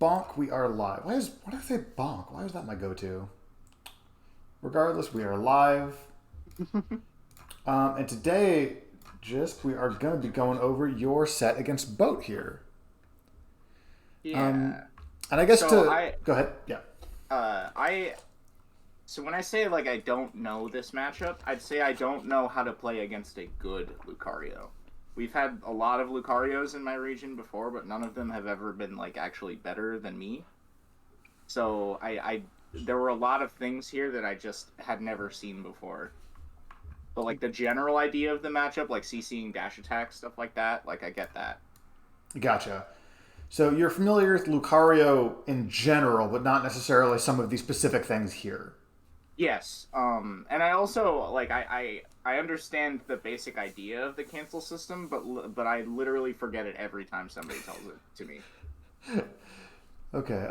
bonk, we are live. Why did I say bonk? Why is that my go-to? Regardless, we are live. And today, we are going to be going over your set against Boat here. Yeah. And I guess So go ahead. Yeah. I so when I say like I don't know this matchup, I'd say I don't know how to play against a good Lucario. We've had a lot of Lucarios in my region before, but none of them have ever been like actually better than me. So I there were a lot of things here that I just had never seen before. But like the general idea of the matchup, like CCing dash attack, stuff like that, like I get that. Gotcha. So you're familiar with Lucario in general, but not necessarily some of these specific things here. Yes. And I also like I understand the basic idea of the cancel system, but I literally forget it every time somebody tells it to me. Okay.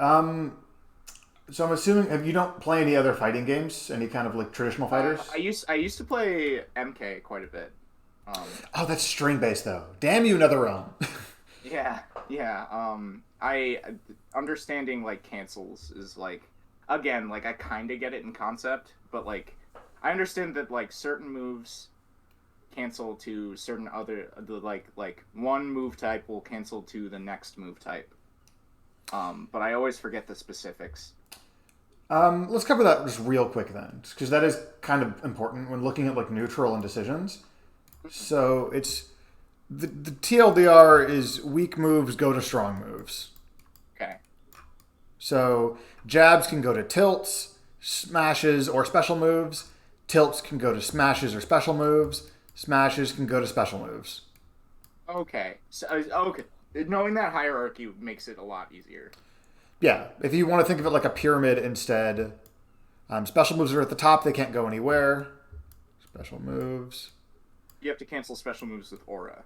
So I'm assuming you don't play any other fighting games, any kind of like traditional fighters. I used to play MK quite a bit. Oh, that's string based though. Damn you, another realm. Yeah, yeah. I understanding like cancels is like again like I kind of get it in concept, but like I understand that like certain moves cancel to certain other like one move type will cancel to the next move type. But I always forget the specifics. Let's cover that just real quick then, because that is kind of important when looking at like neutral and decisions. So it's the TLDR is weak moves go to strong moves. Okay. So jabs can go to tilts, smashes, or special moves. Tilts can go to smashes or special moves. Smashes can go to special moves. Okay. So okay. Knowing that hierarchy makes it a lot easier. Yeah, if you want to think of it like a pyramid instead, special moves are at the top. They can't go anywhere. Special moves. You have to cancel special moves with aura,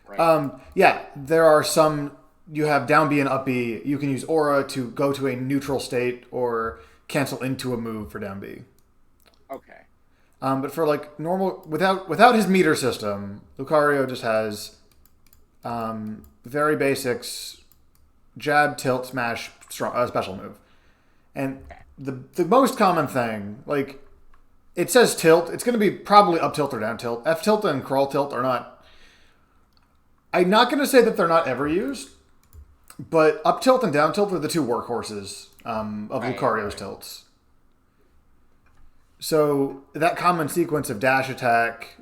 right? Yeah, there are some. You have down B and up B. You can use aura to go to a neutral state or cancel into a move for down B. Okay. But for like normal, without his meter system, Lucario just has very basics: jab, tilt, smash, special move. And the most common thing, like it says tilt, it's going to be probably up tilt or down tilt. F tilt and crawl tilt are not. I'm not going to say that they're not ever used, but up tilt and down tilt are the two workhorses of Lucario's tilts. So that common sequence of dash attack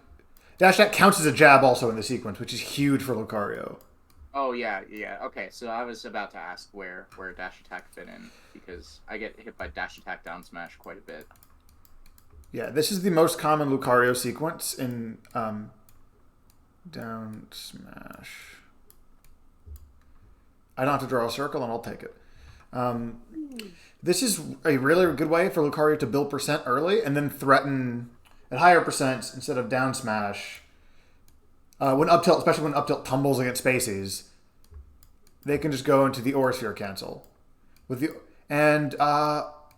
counts as a jab also in the sequence, which is huge for Lucario. Oh yeah, yeah. Okay, so I was about to ask where dash attack fit in because I get hit by dash attack down smash quite a bit. Yeah, this is the most common Lucario sequence in down smash. I don't have to draw a circle, and I'll take it. This is a really good way for Lucario to build percent early and then threaten at higher percents instead of down smash. When up tilt, especially when up tilt tumbles against spacies, they can just go into the Aura Sphere cancel. And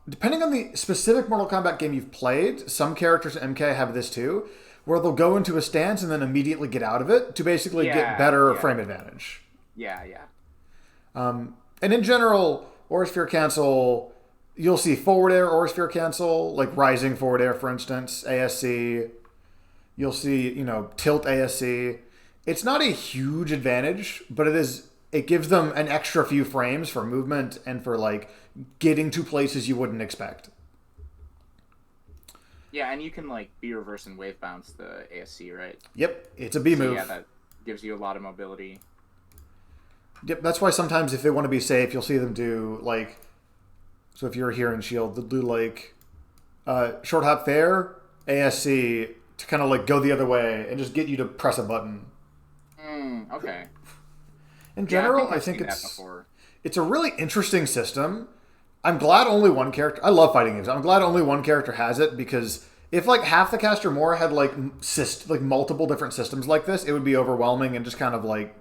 depending on the specific Mortal Kombat game you've played, some characters in MK have this too, where they'll go into a stance and then immediately get out of it to basically get better frame advantage. Yeah, yeah. And in general, Aura Sphere cancel, you'll see forward air Aura Sphere cancel, like rising forward air, for instance, ASC. You'll see, tilt ASC. It's not a huge advantage, but it gives them an extra few frames for movement and for like getting to places you wouldn't expect. Yeah, and you can like B reverse and wave bounce the ASC, right? Yep, it's a B move. Yeah, that gives you a lot of mobility. Yep, that's why sometimes if they want to be safe, you'll see them do like. So if you're here in Shield, they'll do like short hop there, ASC to kind of like go the other way and just get you to press a button. Okay. In general, I think it's a really interesting system. I'm glad only one character. I love fighting games. I'm glad only one character has it because if like half the cast or more had like multiple different systems like this, it would be overwhelming and just kind of like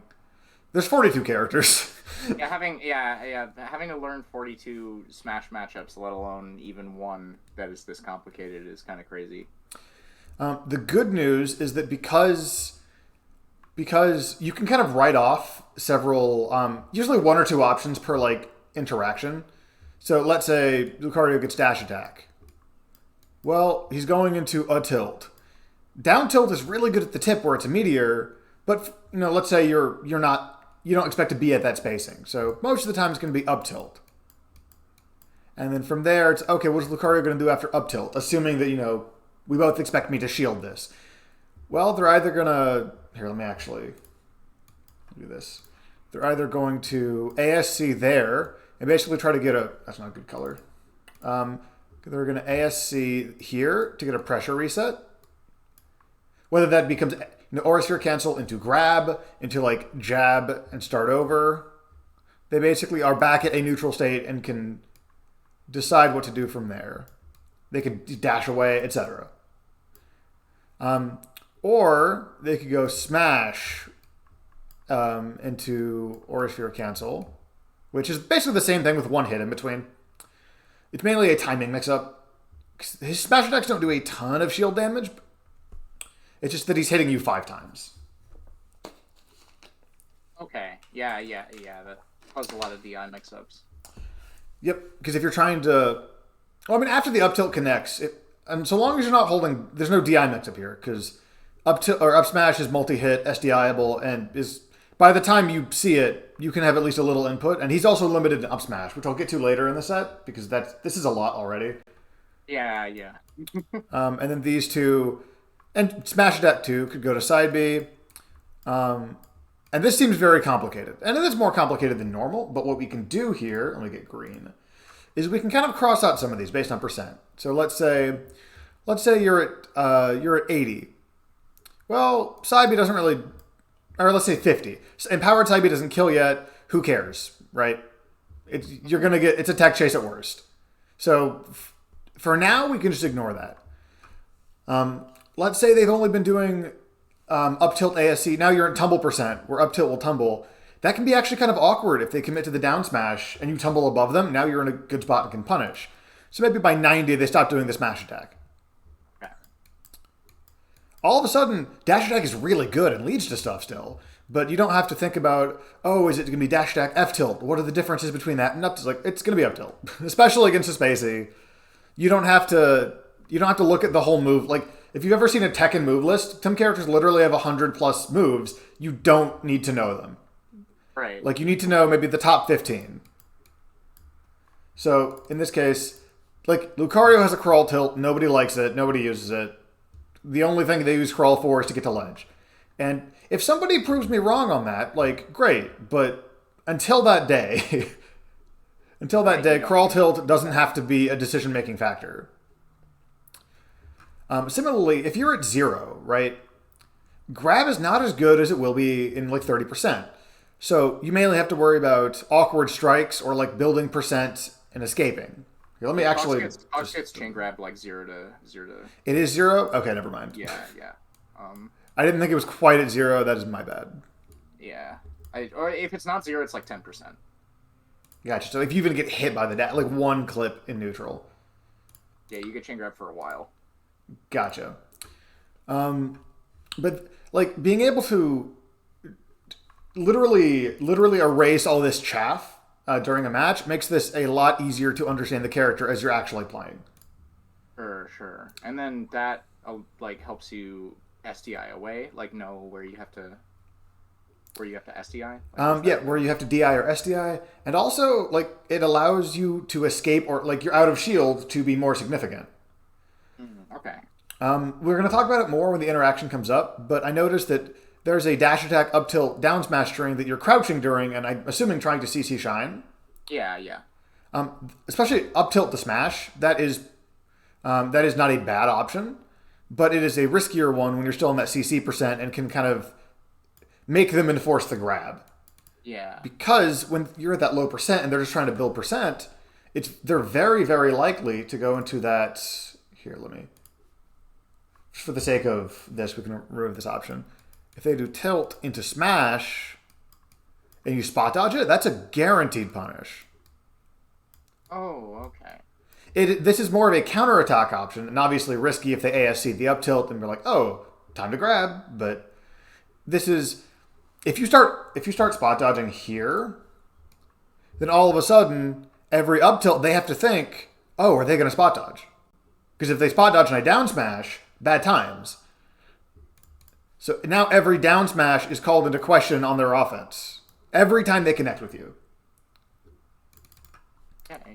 there's 42 characters. Having to learn 42 Smash matchups, let alone even one that is this complicated, is kind of crazy. The good news is that because because you can kind of write off several, usually one or two options per like interaction. So let's say Lucario gets dash attack. Well, he's going into a tilt. Down tilt is really good at the tip where it's a meteor, but let's say you don't expect to be at that spacing. So most of the time it's going to be up tilt. And then from there it's okay, what is Lucario going to do after up tilt? Assuming that we both expect me to shield this. Well, they're either going to let me actually do this. They're either going to ASC there and basically try to get that's not a good color. They're going to ASC here to get a pressure reset. Whether that becomes Aura Sphere cancel into grab, into like jab and start over. They basically are back at a neutral state and can decide what to do from there. They could dash away, etc. Or they could go smash into Aura Sphere cancel, which is basically the same thing with one hit in between. It's mainly a timing mix-up. His smash attacks don't do a ton of shield damage. It's just that he's hitting you 5 times. Okay. Yeah. That caused a lot of DI mix-ups. Yep, because if you're trying to... Well, I mean, after the up tilt connects, and so long as you're not holding... There's no DI mix-up here, because up smash is multi-hit, SDI-able, and is... By the time you see it, you can have at least a little input, and he's also limited to up smash, which I'll get to later in the set, because this is a lot already. Yeah. And then these two... And smash attack 2 could go to side B. And this seems very complicated. And it is more complicated than normal, but what we can do here, let me get green, is we can kind of cross out some of these based on percent. So let's say you're at 80. Well, side B doesn't really, or let's say 50. Empowered side B doesn't kill yet. Who cares, right? It's a tech chase at worst. So for now, we can just ignore that. Let's say they've only been doing up tilt ASC. Now you're at tumble percent, where up tilt will tumble. That can be actually kind of awkward if they commit to the down smash and you tumble above them. Now you're in a good spot and can punish. So maybe by 90, they stop doing the smash attack. Okay. All of a sudden, dash attack is really good and leads to stuff still. But you don't have to think about, is it going to be dash attack F tilt? What are the differences between that and up tilt? It's going to be up tilt. Especially against a Spacey. You don't have to look at the whole move. Like, if you've ever seen a Tekken move list, some characters literally have 100 plus moves. You don't need to know them. Right. Like, you need to know maybe the top 15. So, in this case, like, Lucario has a crawl tilt. Nobody likes it. Nobody uses it. The only thing they use crawl for is to get to ledge. And if somebody proves me wrong on that, like, great. But until that day, crawl tilt doesn't have to be a decision-making factor. Similarly, if you're at 0, right, grab is not as good as it will be in like 30%. So you mainly have to worry about awkward strikes or like building percent and escaping. Here, let me actually... Fox gets chain grab like 0 to... It is 0? Okay, never mind. Yeah. I didn't think it was quite at 0. That is my bad. Yeah. Or if it's not 0, it's like 10%. Gotcha. So if you even get hit by the like one clip in neutral. Yeah, you get chain grab for a while. Gotcha. But like being able to literally erase all this chaff during a match makes this a lot easier to understand the character as you're actually playing. Sure. And then that like helps you SDI away, like know where you have to SDI. Like, where you have to DI or SDI, and also like it allows you to escape or like you're out of shield to be more significant. Okay. We're going to talk about it more when the interaction comes up, but I noticed that there's a dash attack up tilt down smash string that you're crouching during, and I'm assuming trying to CC shine. Yeah. Especially up tilt to smash, that is not a bad option, but it is a riskier one when you're still in that CC percent and can kind of make them enforce the grab. Yeah. Because when you're at that low percent and they're just trying to build percent, they're very, very likely to go into that. Here, let me. Just for the sake of this, we can remove this option. If they do tilt into smash and you spot dodge it, that's a guaranteed punish. Oh, okay. This is more of a counterattack option, and obviously risky if they ASC the up tilt and we're like, oh, time to grab. But this is if you start spot dodging here, then all of a sudden every up tilt they have to think, oh, are they going to spot dodge? Because if they spot dodge and I down smash, bad times. So now every down smash is called into question on their offense every time they connect with you.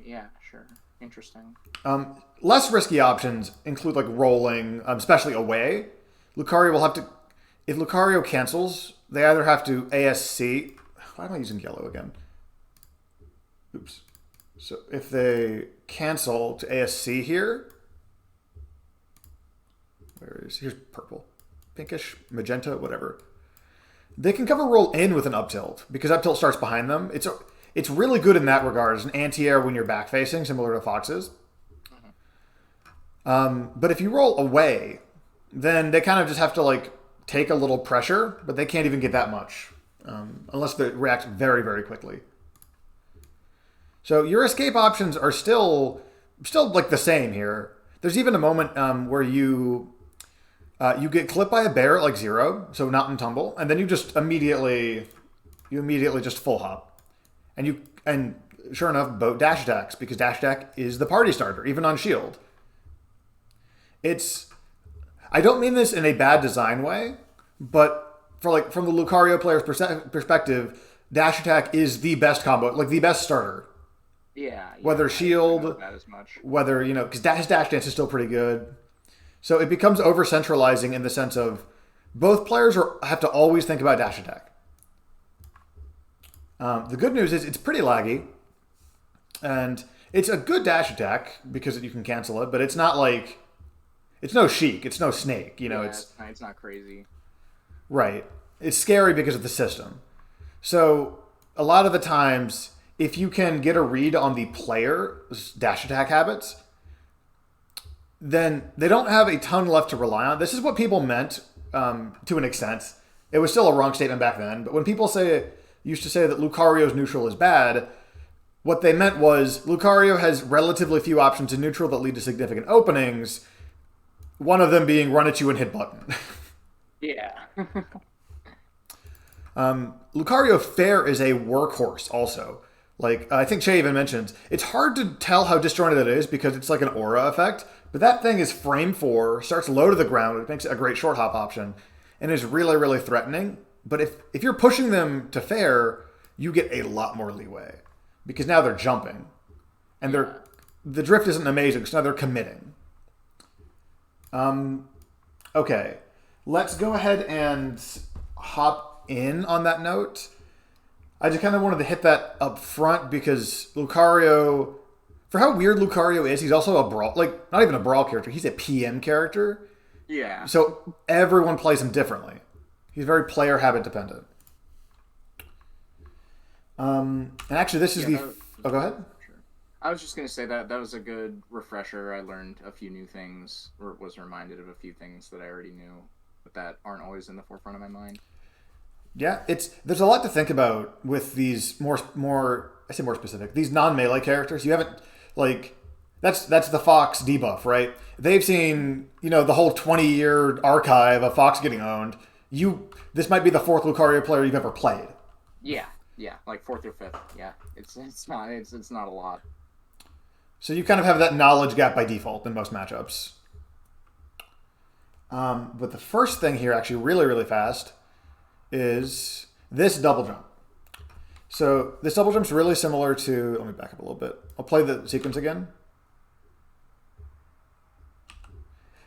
Yeah, sure. Interesting. Less risky options include like rolling, especially away. Lucario will have to, if Lucario cancels, they either have to ASC. Why am I using yellow again? Oops. So if they cancel to ASC here, here's purple, pinkish, magenta, whatever. They can cover roll in with an up tilt because up tilt starts behind them. It's really good in that regard as an anti-air when you're back facing, similar to Fox's. But if you roll away, then they kind of just have to like take a little pressure, but they can't even get that much unless they react very, very quickly. So your escape options are still like the same here. There's even a moment where you get clipped by a bear at like 0, so not in tumble, and then you immediately just full hop, and sure enough, boat dash attacks because dash attack is the party starter even on shield. I don't mean this in a bad design way, but from the Lucario player's perspective, dash attack is the best combo, like the best starter. Yeah. Whether shield, whether because dash dance is still pretty good. So it becomes over centralizing in the sense of both players have to always think about dash attack. The good news is it's pretty laggy, and it's a good dash attack because you can cancel it, but it's not like it's no Sheik, it's no Snake. It's not crazy. Right. It's scary because of the system. So a lot of the times, if you can get a read on the player's dash attack habits, then they don't have a ton left to rely on. This is what people meant to an extent. It was still a wrong statement back then, but when people used to say that Lucario's neutral is bad, what they meant was Lucario has relatively few options in neutral that lead to significant openings, one of them being run at you and hit button. Yeah. Lucario Fair is a workhorse also. Like, I think Che even mentions, it's hard to tell how disjointed it is because it's like an aura effect, but that thing is frame 4, starts low to the ground, which makes it a great short hop option, and is really, really threatening. But if you're pushing them to fair, you get a lot more leeway because now they're jumping. And the drift isn't amazing because now they're committing. Okay, let's go ahead and hop in on that note. I just kind of wanted to hit that up front because Lucario, for how weird Lucario is, he's also a brawl, like not even a brawl character. He's a PM character. Yeah. So everyone plays him differently. He's very player habit dependent. And actually, this is go ahead. Sure. I was just gonna say that was a good refresher. I learned a few new things, or was reminded of a few things that I already knew, but that aren't always in the forefront of my mind. Yeah, there's a lot to think about with these more I say more specific, these non-melee characters. You haven't that's the Fox debuff, right? They've seen, the whole 20-year archive of Fox getting owned. This might be the 4th Lucario player you've ever played. Yeah, like 4th or 5th. Yeah. It's not a lot. So you kind of have that knowledge gap by default in most matchups. But the first thing here, actually really, really fast, is this double jump. So this double jump's really similar to, let me back up a little bit. I'll play the sequence again.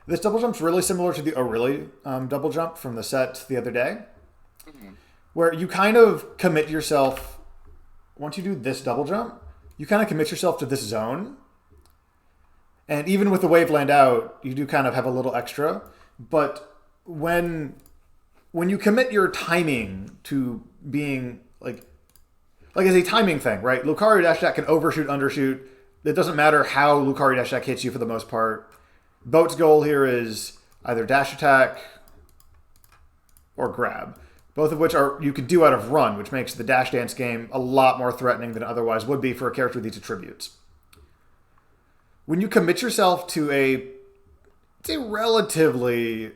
This double jump's really similar to the O'Reilly double jump from the set the other day, where you kind of commit yourself, once you do this double jump, you kind of commit yourself to this zone. And even with the wave land out, you do kind of have a little extra. But when you commit your timing to being like as a timing thing, right? Lucario dash attack can overshoot, undershoot. It doesn't matter how Lucario dash attack hits you for the most part. Boat's goal here is either dash attack or grab, both of which you could do out of run, which makes the dash dance game a lot more threatening than it otherwise would be for a character with these attributes. When you commit yourself to a relatively,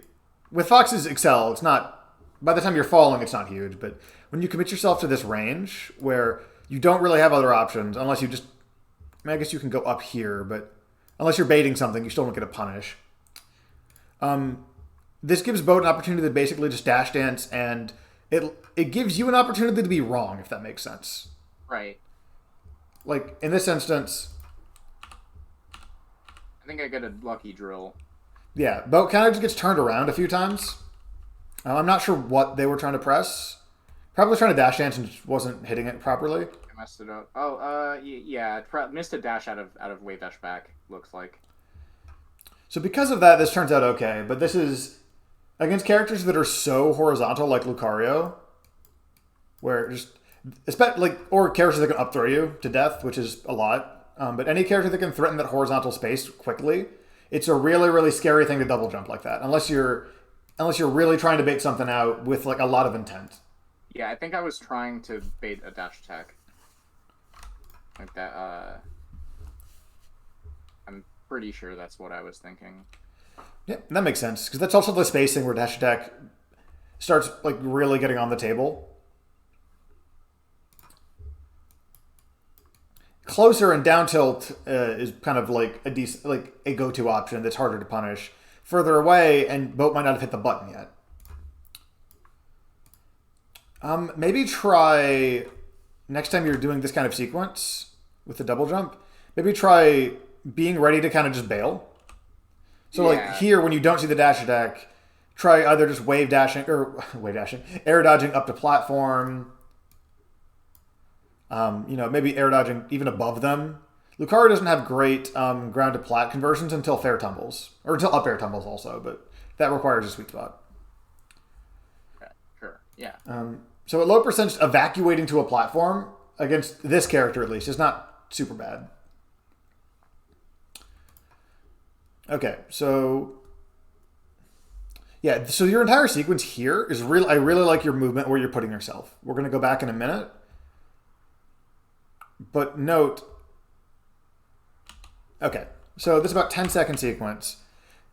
with Fox's Excel, it's not by the time you're falling, it's not huge. But when you commit yourself to this range where you don't really have other options, unless you just, I mean, I guess you can go up here, but unless you're baiting something, you still don't get a punish. This gives Boat an opportunity to basically just dash dance, and it gives you an opportunity to be wrong, if that makes sense. Right. Like, in this instance, I think I got a lucky drill. yeah, Boat kind of just gets turned around a few times. I'm not sure what they were trying to press. Probably trying to dash dance and just wasn't hitting it properly. I messed it up. Oh, yeah, missed a dash out of wave dash back, looks like. So because of that, this turns out okay. But this is against characters that are so horizontal, like Lucario, where just, like, or characters that can up throw you to death, which is a lot. But any character that can threaten that horizontal space quickly, it's a really, really scary thing to double jump like that. Unless you're really trying to bait something out with like a lot of intent. Yeah, I think I was trying to bait a dash attack. Like that, I'm pretty sure that's what I was thinking. Yeah, that makes sense. Because that's also the spacing where dash attack starts like really getting on the table. Closer and down tilt is kind of like a decent, like a go-to option that's harder to punish. Further away, and Boat might not have hit the button yet. Maybe try next time you're doing this kind of sequence with the double jump. Maybe try being ready to kind of just bail. So like here, when you don't see the dash attack, try either just air dodging up to platform. Maybe air dodging even above them. Lucario doesn't have great ground to plat conversions until fair tumbles, or until up air tumbles also, but that requires a sweet spot. Okay, sure, yeah. So at low percentage, evacuating to a platform against this character at least is not super bad. Okay, so yeah, so your entire sequence here is real. I really like your movement where you're putting yourself. We're going to go back in a minute, but note. Okay, so this is about 10-second sequence.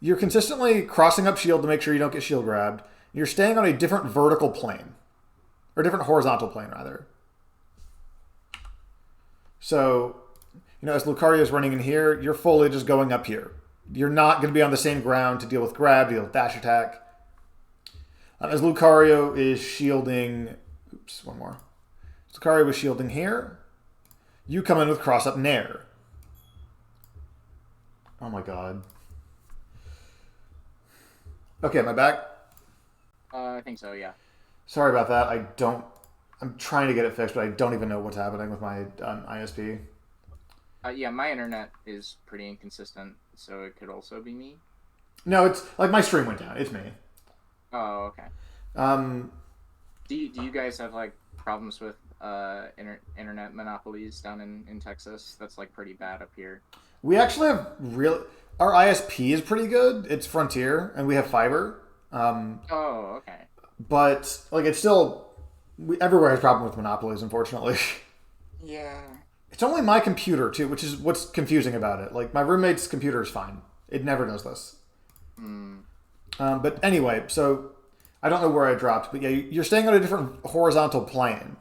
You're consistently crossing up shield to make sure you don't get shield grabbed. You're staying on a different vertical plane, or different horizontal plane rather. So, as Lucario is running in here, you're fully just going up here. You're not going to be on the same ground to deal with grab, deal with dash attack. As Lucario is shielding, one more. As Lucario was shielding here, you come in with cross up nair. Oh my god. Okay, am I back? I think so, yeah. Sorry about that. I'm trying to get it fixed, but I don't even know what's happening with my ISP. Yeah, my internet is pretty inconsistent, so it could also be me. No, it's like my stream went down. It's me. Oh, okay. Do you guys have like problems with internet monopolies down in Texas? That's like pretty bad up here. We actually have our ISP is pretty good. It's Frontier, and we have fiber. Oh, okay. But like it's still, everywhere has problem with monopolies, unfortunately. Yeah. It's only my computer too, which is what's confusing about it. Like my roommate's computer is fine; it never does this. But anyway, so I don't know where I dropped, but yeah, you're staying on a different horizontal plane,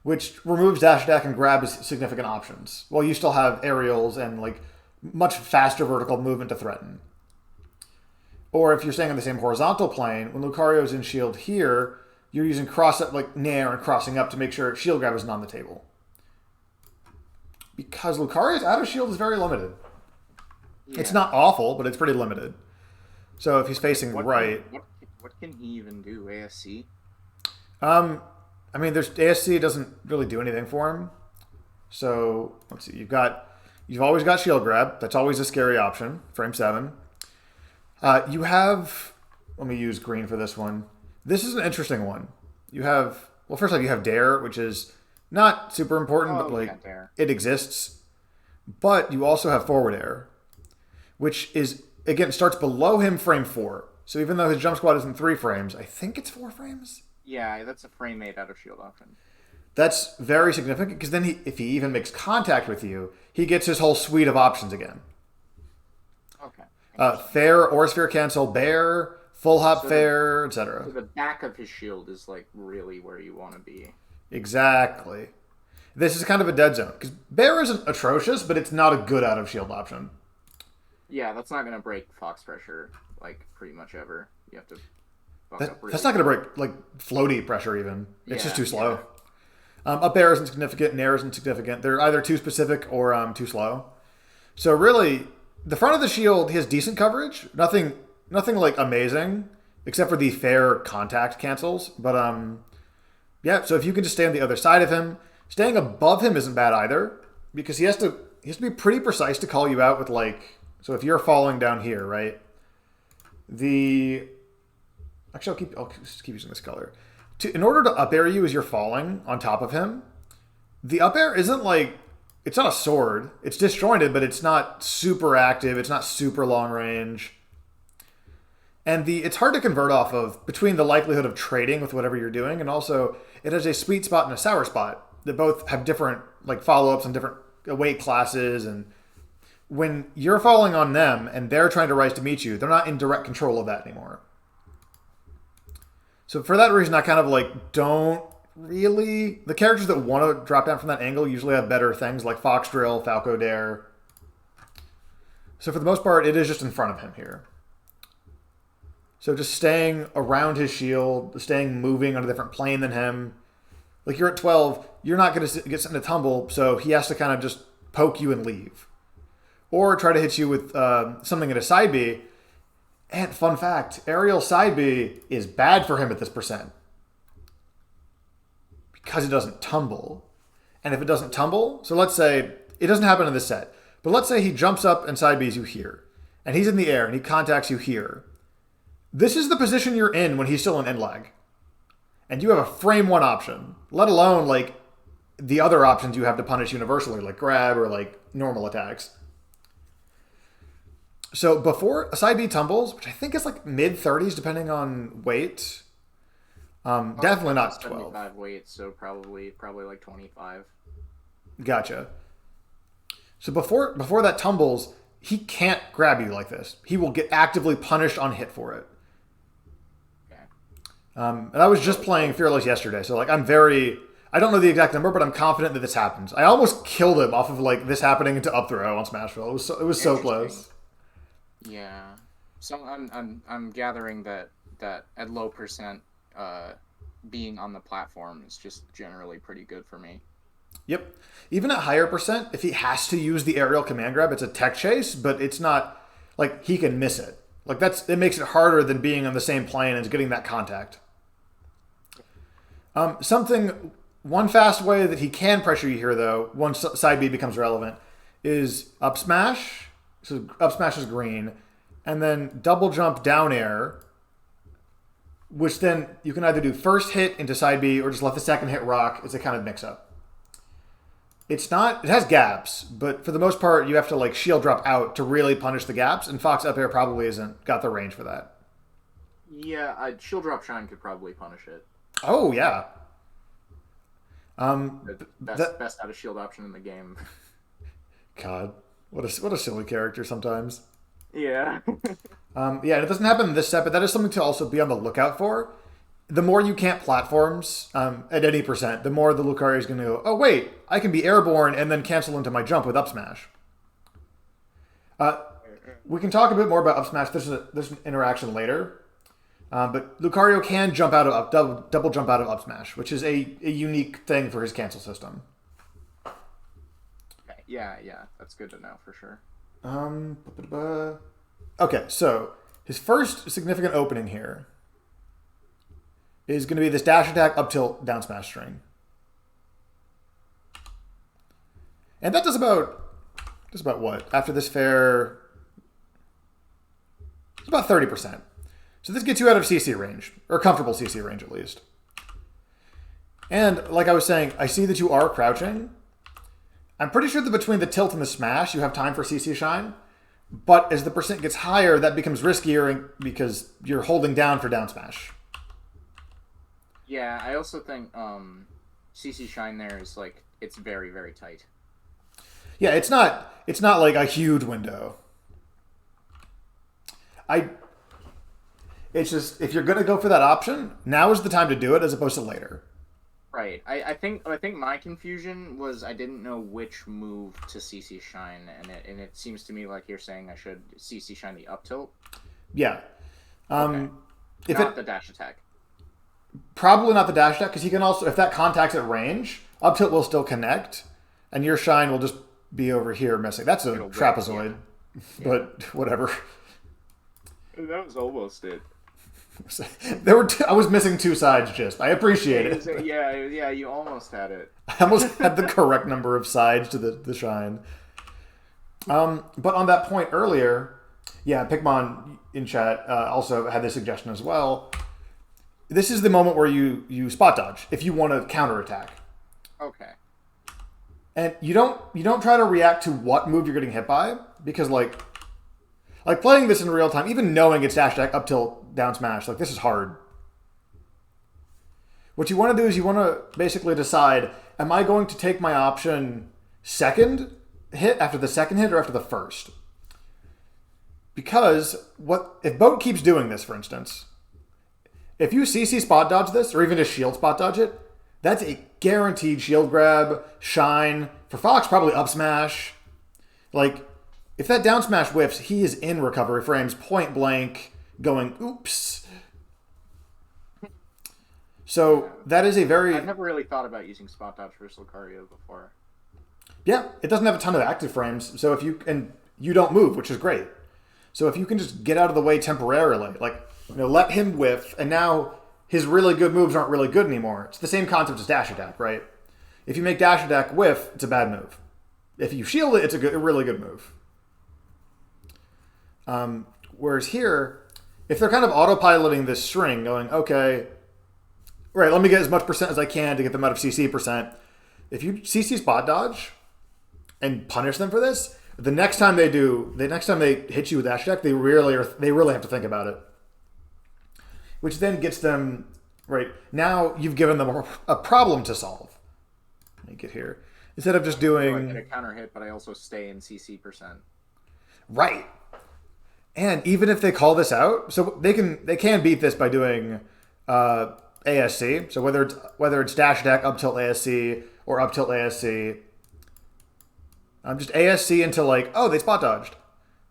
which removes dash attack and grab as significant options, while you still have aerials and like much faster vertical movement to threaten. Or if you're staying on the same horizontal plane, when Lucario's in shield here, you're using cross up like nair and crossing up to make sure shield grab isn't on the table. Because Lucario's out of shield is very limited. Yeah. It's not awful, but it's pretty limited. So if he's facing right... What can he even do, ASC? I mean, ASC doesn't really do anything for him. So, let's see. You've always got shield grab. That's always a scary option. Frame 7. You have... Let me use green for this one. This is an interesting one. You have... Well, first off, you have dare, which is not super important, but like it exists. But you also have forward air, which is, again, starts below him frame 4. So even though his jump squad isn't 3 frames, I think it's 4 frames. Yeah, that's a frame 8 out of shield option. That's very significant because then if he even makes contact with you, he gets his whole suite of options again. Okay. Fair or sphere cancel, bear, full hop So fair, so etc. the back of his shield is like really where you want to be. Exactly. This is kind of a dead zone because bear isn't atrocious, but it's not a good out of shield option. Yeah, that's not gonna break Fox pressure like pretty much ever. You have to fuck up really That's not going to hard. break like floaty pressure even. It's just Yeah, too yeah. slow. Up air isn't significant, and air isn't significant. They're either too specific or too slow. So really, the front of the shield he has decent coverage. Nothing like amazing, except for the fair contact cancels. But yeah. So if you can just stay on the other side of him, staying above him isn't bad either, because he has to be pretty precise to call you out with like. So if you're falling down here, right? The Actually, I'll just keep using this color. In order to up air you as you're falling on top of him, the up air isn't like it's not a sword. It's disjointed, but it's not super active. It's not super long range. And it's hard to convert off of between the likelihood of trading with whatever you're doing, and also it has a sweet spot and a sour spot that both have different like follow ups and different weight classes. And when you're falling on them and they're trying to rise to meet you, they're not in direct control of that anymore. So for that reason, I kind of like don't really. The characters that want to drop down from that angle usually have better things like Fox Drill, Falco Dare. So for the most part, it is just in front of him here. So just staying around his shield, staying moving on a different plane than him. Like you're at 12, you're not going to get sent to tumble, so he has to kind of just poke you and leave. Or try to hit you with something at a side B. And fun fact, aerial side B is bad for him at this percent. Because it doesn't tumble. And if it doesn't tumble, so let's say, it doesn't happen in this set, but let's say he jumps up and side Bs you here. And he's in the air and he contacts you here. This is the position you're in when he's still in end lag. And you have a frame one option, let alone like the other options you have to punish universally, like grab or like normal attacks. So before a side B tumbles, which I think is like mid 30s depending on weight, definitely not 12. 75 weight, so probably like 25. Gotcha. So before that tumbles, he can't grab you like this. He will get actively punished on hit for it. Okay. And I was just playing Fearless yesterday, so like I don't know the exact number, but I'm confident that this happens. I almost killed him off of like this happening into up throw on Smashville. It was so close. Yeah. So I'm gathering that at low percent, being on the platform is just generally pretty good for me. Yep. Even at higher percent, if he has to use the aerial command grab, it's a tech chase, but it's not like he can miss it. Like it makes it harder than being on the same plane and getting that contact. One fast way that he can pressure you here though, once side B becomes relevant, is up smash. So up smash is green, and then double jump down air, which then you can either do first hit into side B or just let the second hit rock. It's a kind of mix up. It has gaps, but for the most part, you have to like shield drop out to really punish the gaps, and Fox up air probably isn't got the range for that. Yeah, shield drop shine could probably punish it. Oh yeah. Best out of shield option in the game. God, what a silly character sometimes. Yeah. Yeah, and it doesn't happen in this set, but that is something to also be on the lookout for. The more you can't platforms at any percent, the more the Lucario is going to go, oh, wait, I can be airborne and then cancel into my jump with up smash. We can talk a bit more about up smash. There's an interaction later. But Lucario can jump out of double jump out of up smash, which is a unique thing for his cancel system. Yeah, that's good to know for sure. Okay, so his first significant opening here is going to be this dash attack up tilt down smash string. And that does about what? After this fair, it's about 30%. So this gets you out of CC range, or comfortable CC range at least. And like I was saying, I see that you are crouching. I'm pretty sure that between the tilt and the smash, you have time for CC shine. But as the percent gets higher, that becomes riskier because you're holding down for down smash. Yeah, I also think CC shine there is like it's very, very tight. Yeah, it's not like a huge window. It's just, if you're going to go for that option, now is the time to do it as opposed to later. Right. I think my confusion was I didn't know which move to CC Shine, and it seems to me like you're saying I should CC Shine the up tilt. Yeah. Okay. Not the dash attack. Probably not the dash attack, because he can also, if that contacts at range, up tilt will still connect, and your Shine will just be over here missing. That's a trapezoid, but whatever. That was almost it. I was missing two sides. Just, I appreciate it. Yeah, you almost had it. I almost had the correct number of sides to the Shine. But on that point earlier, yeah, Pigmon in chat also had this suggestion as well. This is the moment where you spot dodge if you want to counterattack. Okay. And you don't try to react to what move you're getting hit by, because like playing this in real time, even knowing it's dash attack, up tilt, down smash, like this is hard. What you want to do is you want to basically decide, am I going to take my option second hit after the second hit or after the first? Because if Boat keeps doing this, for instance, if you CC spot dodge this, or even just shield spot dodge it, that's a guaranteed shield grab, Shine. For Fox, probably up smash. Like, if that down smash whiffs, he is in recovery frames, point blank, going, oops. So that is a very... I've never really thought about using spot dodge versus Lucario before. Yeah, it doesn't have a ton of active frames, so if you don't move, which is great. So if you can just get out of the way temporarily, like, let him whiff, and now his really good moves aren't really good anymore. It's the same concept as dash attack, right? If you make dash attack whiff, it's a bad move. If you shield it, it's a really good move. Whereas here, if they're kind of autopiloting this string, going, okay, right, let me get as much percent as I can to get them out of CC percent. If you CC spot dodge and punish them for this, the next time they hit you with dash attack, they really have to think about it. Which then gets them, right, now you've given them a problem to solve. Let me get here. Instead of just doing... I get a counter hit, but I also stay in CC percent. Right. And even if they call this out, so they can beat this by doing ASC. So whether it's dash attack, up tilt ASC, or up tilt ASC, just ASC until like, oh, they spot dodged.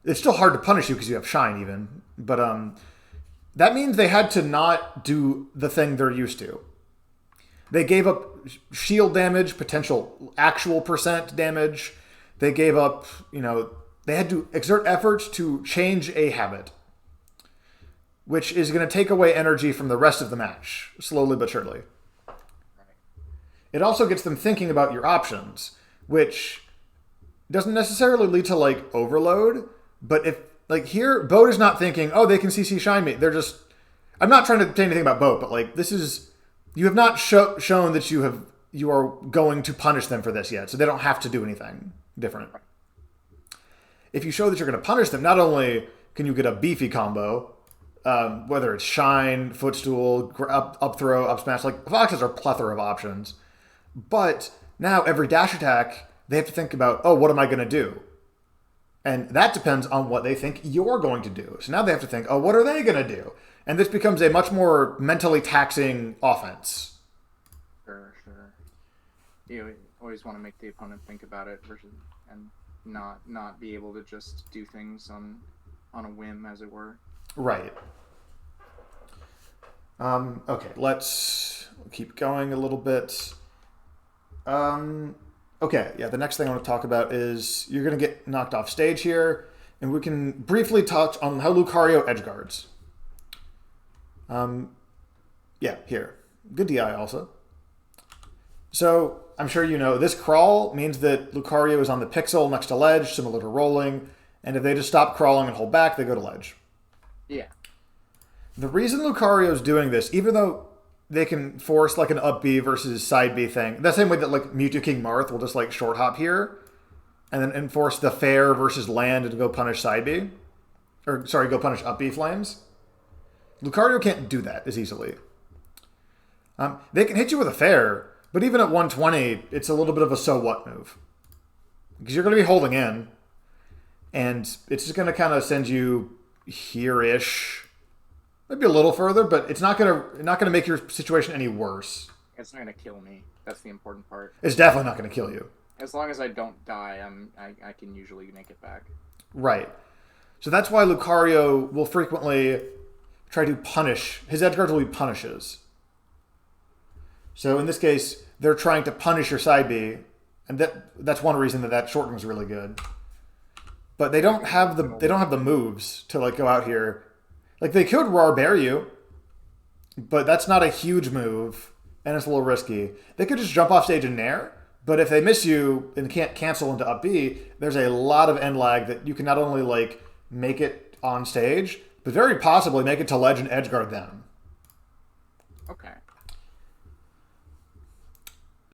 It's still hard to punish you because you have Shine even, but that means they had to not do the thing they're used to. They gave up shield damage, potential actual percent damage. They gave up, they had to exert efforts to change a habit, which is going to take away energy from the rest of the match, slowly but surely. It also gets them thinking about your options, which doesn't necessarily lead to like overload, but if like here, Boat is not thinking, oh, they can CC Shine me. They're just, I'm not trying to say anything about Boat, but like this is, you have not shown that you are going to punish them for this yet, so they don't have to do anything different. If you show that you're going to punish them, not only can you get a beefy combo, whether it's Shine, footstool, up throw, up smash, like Foxes are a plethora of options, but now every dash attack, they have to think about, oh, what am I going to do? And that depends on what they think you're going to do. So now they have to think, oh, what are they going to do? And this becomes a much more mentally taxing offense. Sure. You always want to make the opponent think about it and not be able to just do things on a whim, as it were. Right. Okay, let's keep going a little bit. Okay, yeah, the next thing I want to talk about is you're going to get knocked off stage here, and we can briefly touch on how Lucario edgeguards. Yeah, here. Good DI also. So, I'm sure you know, this crawl means that Lucario is on the pixel next to ledge, similar to rolling, and if they just stop crawling and hold back, they go to ledge. Yeah. The reason Lucario is doing this, even though they can force like an up B versus side B thing, the same way that like Mewtwo King Marth will just like short hop here, and then enforce the fair versus land and go punish side B, or sorry, go punish up B flames. Lucario can't do that as easily. They can hit you with a fair, but even at 120, it's a little bit of a so what move. Because you're going to be holding in, and it's just going to kind of send you here-ish. Maybe a little further, but it's not gonna make your situation any worse. It's not gonna kill me. That's the important part. It's definitely not gonna kill you. As long as I don't die, I can usually make it back. Right. So that's why Lucario will frequently try to punish. His edgeguards will be punishes. So in this case, they're trying to punish your side B, and that's one reason that short is really good. But they don't have the moves to like go out here. Like they could raw bear you, but that's not a huge move, and it's a little risky. They could just jump off stage and nair, but if they miss you and can't cancel into up B, there's a lot of end lag that you can not only like make it on stage, but very possibly make it to ledge and edgeguard them. Okay.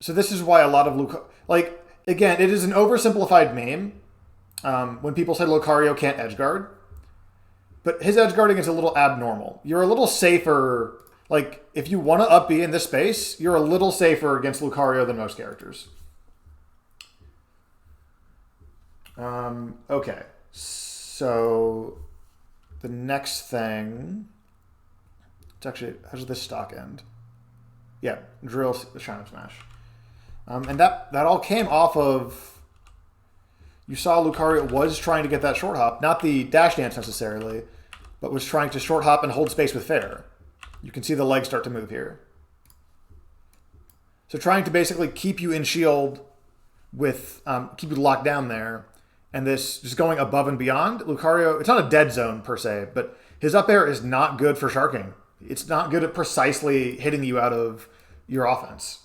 So this is why a lot of like again, it is an oversimplified meme. When people say Lucario can't edgeguard, but his edgeguarding is a little abnormal. You're a little safer. Like if you want to up B in this space, you're a little safer against Lucario than most characters. Okay, so the next thing. It's actually, how does this stock end? Yeah, drill the shine up smash. And that all came off of. You saw Lucario was trying to get that short hop, not the dash dance necessarily, but was trying to short hop and hold space with fair. You can see the legs start to move here. So trying to basically keep you in shield with, keep you locked down there, and this just going above and beyond. Lucario, it's not a dead zone per se, but his up air is not good for sharking. It's not good at precisely hitting you out of your offense.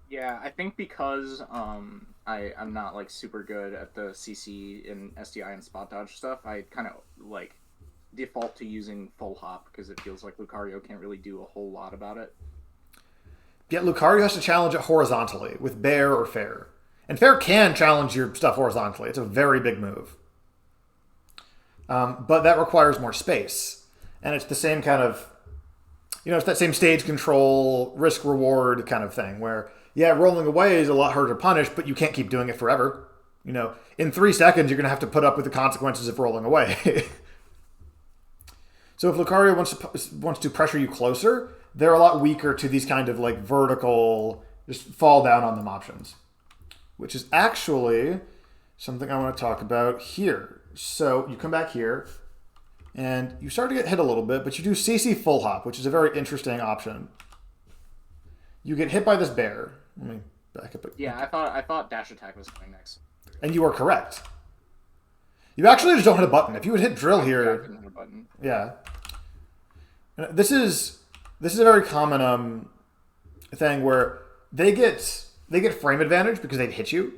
Yeah, I think because I'm not like super good at the CC and SDI and spot dodge stuff, I kind of like default to using full hop because it feels like Lucario can't really do a whole lot about it. Yet Lucario has to challenge it horizontally with bear or fair. And fair can challenge your stuff horizontally. It's a very big move. But that requires more space. And it's the same kind of, it's that same stage control, risk-reward kind of thing where, yeah, rolling away is a lot harder to punish, but you can't keep doing it forever. In 3 seconds, you're going to have to put up with the consequences of rolling away. So if Lucario wants to pressure you closer, they're a lot weaker to these kind of like vertical, just fall down on them options, which is actually something I want to talk about here. So you come back here, and you start to get hit a little bit, but you do CC full hop, which is a very interesting option. You get hit by this bear. Let me back up. Yeah, I thought dash attack was coming next. And you are correct. You actually just don't hit a button. If you would hit drill here, I couldn't hit a button. Yeah. This is a very common thing where they get frame advantage because they'd hit you.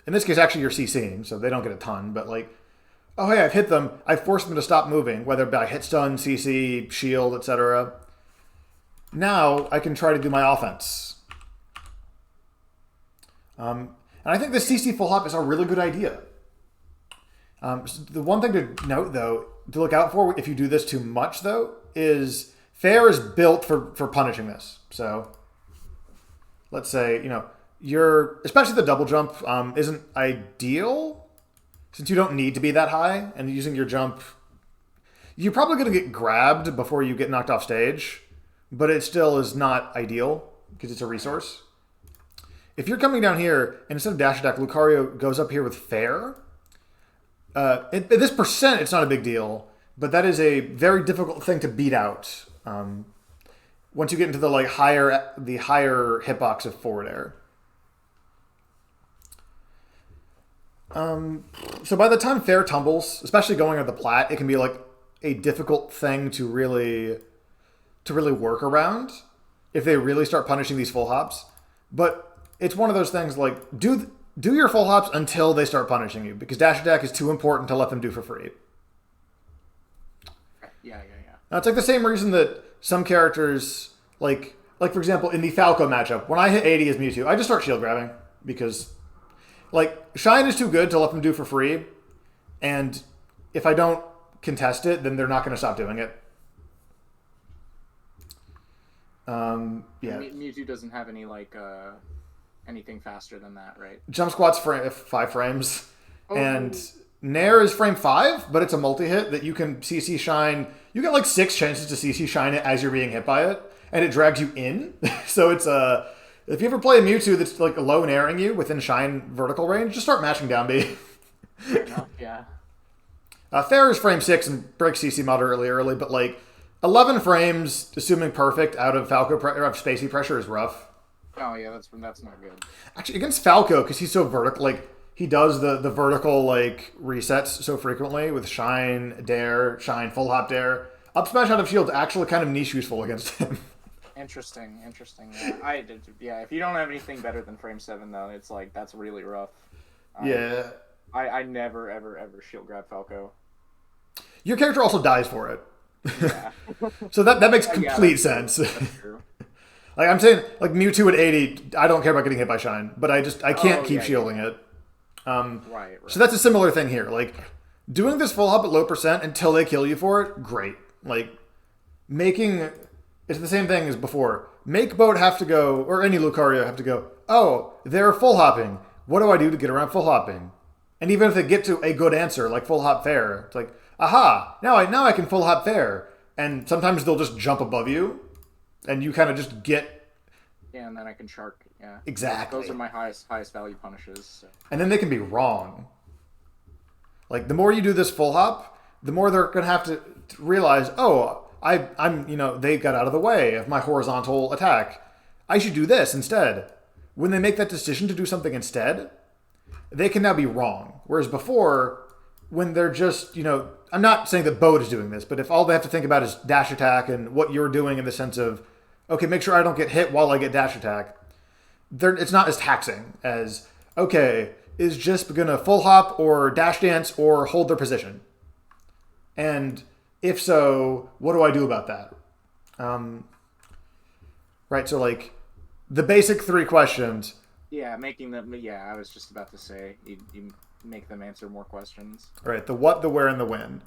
In this case, actually, you're CCing, so they don't get a ton. But like, oh hey, I've hit them. I forced them to stop moving, whether by hit stun, CC, shield, etc. Now I can try to do my offense. And I think the CC full hop is a really good idea. The one thing to note, though, to look out for if you do this too much, though, is fair is built for punishing this. So let's say, especially the double jump isn't ideal since you don't need to be that high, and using your jump, you're probably going to get grabbed before you get knocked off stage, but it still is not ideal because it's a resource. If you're coming down here, and instead of dash attack, Lucario goes up here with fair, at this percent, it's not a big deal, but that is a very difficult thing to beat out once you get into the higher hitbox of forward air. So by the time fair tumbles, especially going at the plat, it can be like a difficult thing to really work around if they really start punishing these full hops. But it's one of those things like do your full hops until they start punishing you, because dash attack is too important to let them do for free. Yeah. Now, it's like the same reason that some characters, like for example, in the Falco matchup, when I hit 80 as Mewtwo, I just start shield grabbing because, Shine is too good to let them do for free, and if I don't contest it, then they're not going to stop doing it. Yeah. Mewtwo doesn't have any anything faster than that, right? Jump squat's 5 frames, and Nair is frame 5, but it's a multi-hit that you can CC shine. You get like 6 chances to CC shine it as you're being hit by it, and it drags you in. So it's if you ever play a Mewtwo that's like low nairing you within shine vertical range, just start mashing down B. Yeah. Fair is frame 6 and breaks CC moderately early, but like 11 frames, assuming perfect, out of Falco of spacey pressure is rough. Oh yeah, that's not good. Actually, against Falco, because he's so vertical, like he does the vertical like resets so frequently with shine, dare, shine, full hop, dare. Up smash out of shield actually kind of niche useful against him. Interesting. Yeah, if you don't have anything better than frame 7 though, it's like that's really rough. Yeah. I never ever shield grab Falco. Your character also dies for it. Yeah. So that makes complete sense. That's true. Like I'm saying, like Mewtwo at 80, I don't care about getting hit by shine, but I can't keep shielding it. Right. So that's a similar thing here. Like doing this full hop at low percent until they kill you for it, great. Like making it's the same thing as before. Make Boat have to go, or any Lucario have to go, oh, they're full hopping. What do I do to get around full hopping? And even if they get to a good answer, like full hop fair, it's like, aha, now I can full hop fair. And sometimes they'll just jump above you, and you kind of just get... Yeah, and then I can shark, yeah. Exactly. Those are my highest value punishes. So. And then they can be wrong. Like, the more you do this full hop, the more they're going to have to realize, oh, I'm they got out of the way of my horizontal attack. I should do this instead. When they make that decision to do something instead, they can now be wrong. Whereas before, when they're just, I'm not saying that Boat is doing this, but if all they have to think about is dash attack and what you're doing in the sense of, okay, make sure I don't get hit while I get dash attack, it's not as taxing as, okay, is just going to full hop or dash dance or hold their position? And if so, what do I do about that? Right, so like the basic 3 questions. Yeah, I was just about to say, you make them answer more questions. Right, the what, the where, and the when.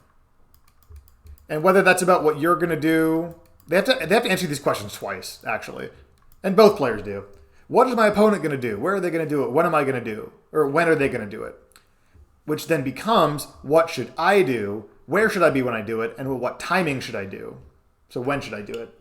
And whether that's about what you're going to do, they have to answer these questions twice, actually. And both players do. What is my opponent going to do? Where are they going to do it? What am I going to do? Or when are they going to do it? Which then becomes, what should I do? Where should I be when I do it? And what timing should I do? So when should I do it?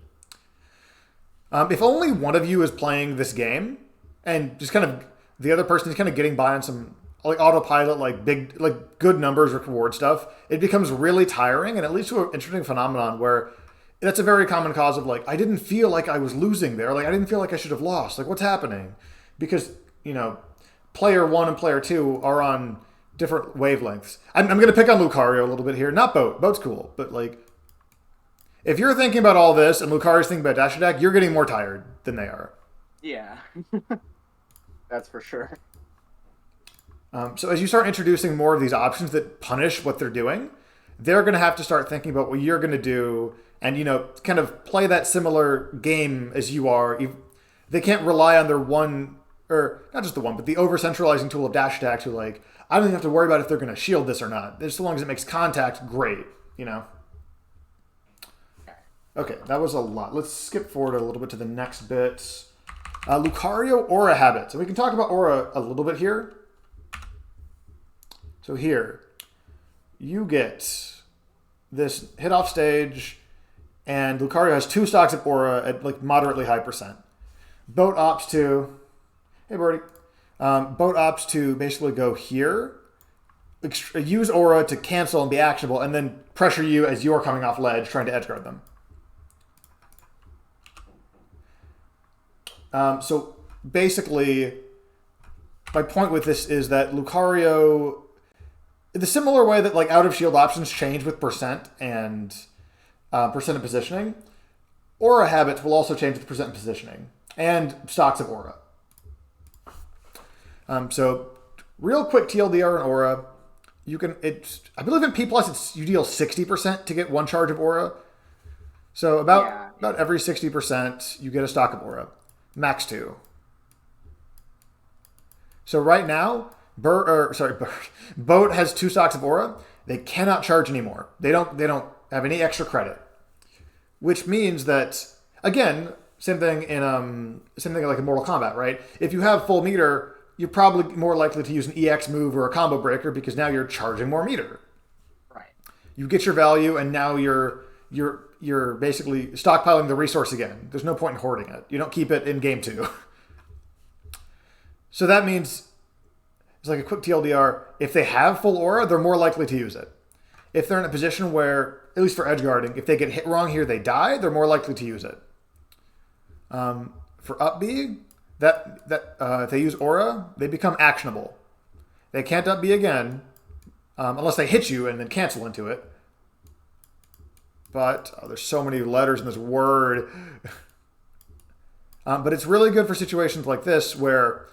If only one of you is playing this game, and just kind of the other person is kind of getting by on some like autopilot, like big, like good numbers reward stuff, it becomes really tiring, and it leads to an interesting phenomenon where that's a very common cause of like, I didn't feel like I was losing there. Like I didn't feel like I should have lost. Like what's happening? Because, player 1 and player 2 are on different wavelengths. I'm going to pick on Lucario a little bit here. Not Boat. Boat's cool. But like, if you're thinking about all this and Lucario's thinking about dash attack, you're getting more tired than they are. Yeah. That's for sure. So as you start introducing more of these options that punish what they're doing, they're going to have to start thinking about what you're going to do and, kind of play that similar game as you are. They can't rely on their one, or not just the one, but the over-centralizing tool of dash attack to like, I don't even have to worry about if they're going to shield this or not. Just so long as it makes contact, great, Okay, that was a lot. Let's skip forward a little bit to the next bit. Lucario Aura Habits. And we can talk about Aura a little bit here. So here, you get this hit off stage, and Lucario has 2 stocks of Aura at like moderately high percent. Boat opts to, hey Birdie, Boat opts to basically go here, use Aura to cancel and be actionable, and then pressure you as you're coming off ledge trying to edgeguard them. So basically, my point with this is that Lucario, in the similar way that like out of shield options change with percent and percent of positioning, Aura habits will also change with percent of positioning and stocks of Aura. So real quick TLDR and Aura, I believe in P+, you deal 60% to get 1 charge of Aura. So about every 60%, you get a stock of Aura. Max 2. So right now, Boat has 2 stocks of Aura. They cannot charge anymore. They don't have any extra credit. Which means that, again, same thing like in Mortal Kombat, right? If you have full meter, you're probably more likely to use an EX move or a combo breaker because now you're charging more meter. Right. You get your value, and now you're basically stockpiling the resource again. There's no point in hoarding it. You don't keep it in game 2. So that means, it's like a quick TLDR, if they have full aura, they're more likely to use it. If they're in a position where, at least for edge guarding, if they get hit wrong here, they die, they're more likely to use it. For up B, if they use aura, they become actionable. They can't up B again, unless they hit you and then cancel into it. But there's so many letters in this word. But it's really good for situations like this where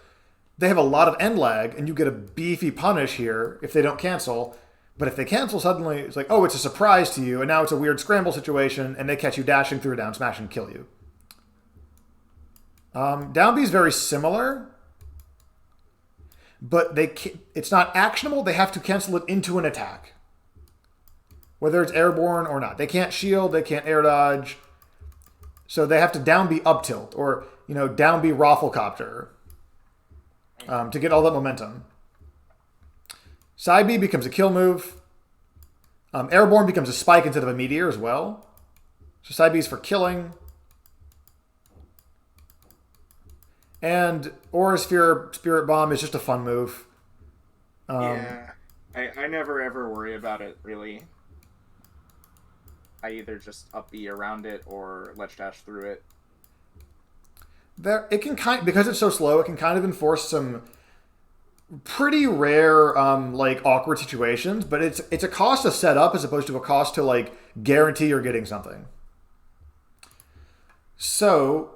they have a lot of end lag and you get a beefy punish here if they don't cancel. But if they cancel, suddenly it's like, oh, it's a surprise to you, and now it's a weird scramble situation, and they catch you dashing through a down smash and kill you. Down B is very similar, but it's not actionable. They have to cancel it into an attack, whether it's airborne or not. They can't shield, they can't air dodge, so they have to down B up tilt, or down B Rafflecopter to get all that momentum. Side B becomes a kill move. Airborne becomes a spike instead of a meteor as well. So side B is for killing. And Aura Sphere Spirit Bomb is just a fun move. Yeah, I never ever worry about it, really. I either just up B around it or ledge dash through it. It can because it's so slow, it can kind of enforce some pretty rare awkward situations, but it's a cost to set up as opposed to a cost to guarantee you're getting something. So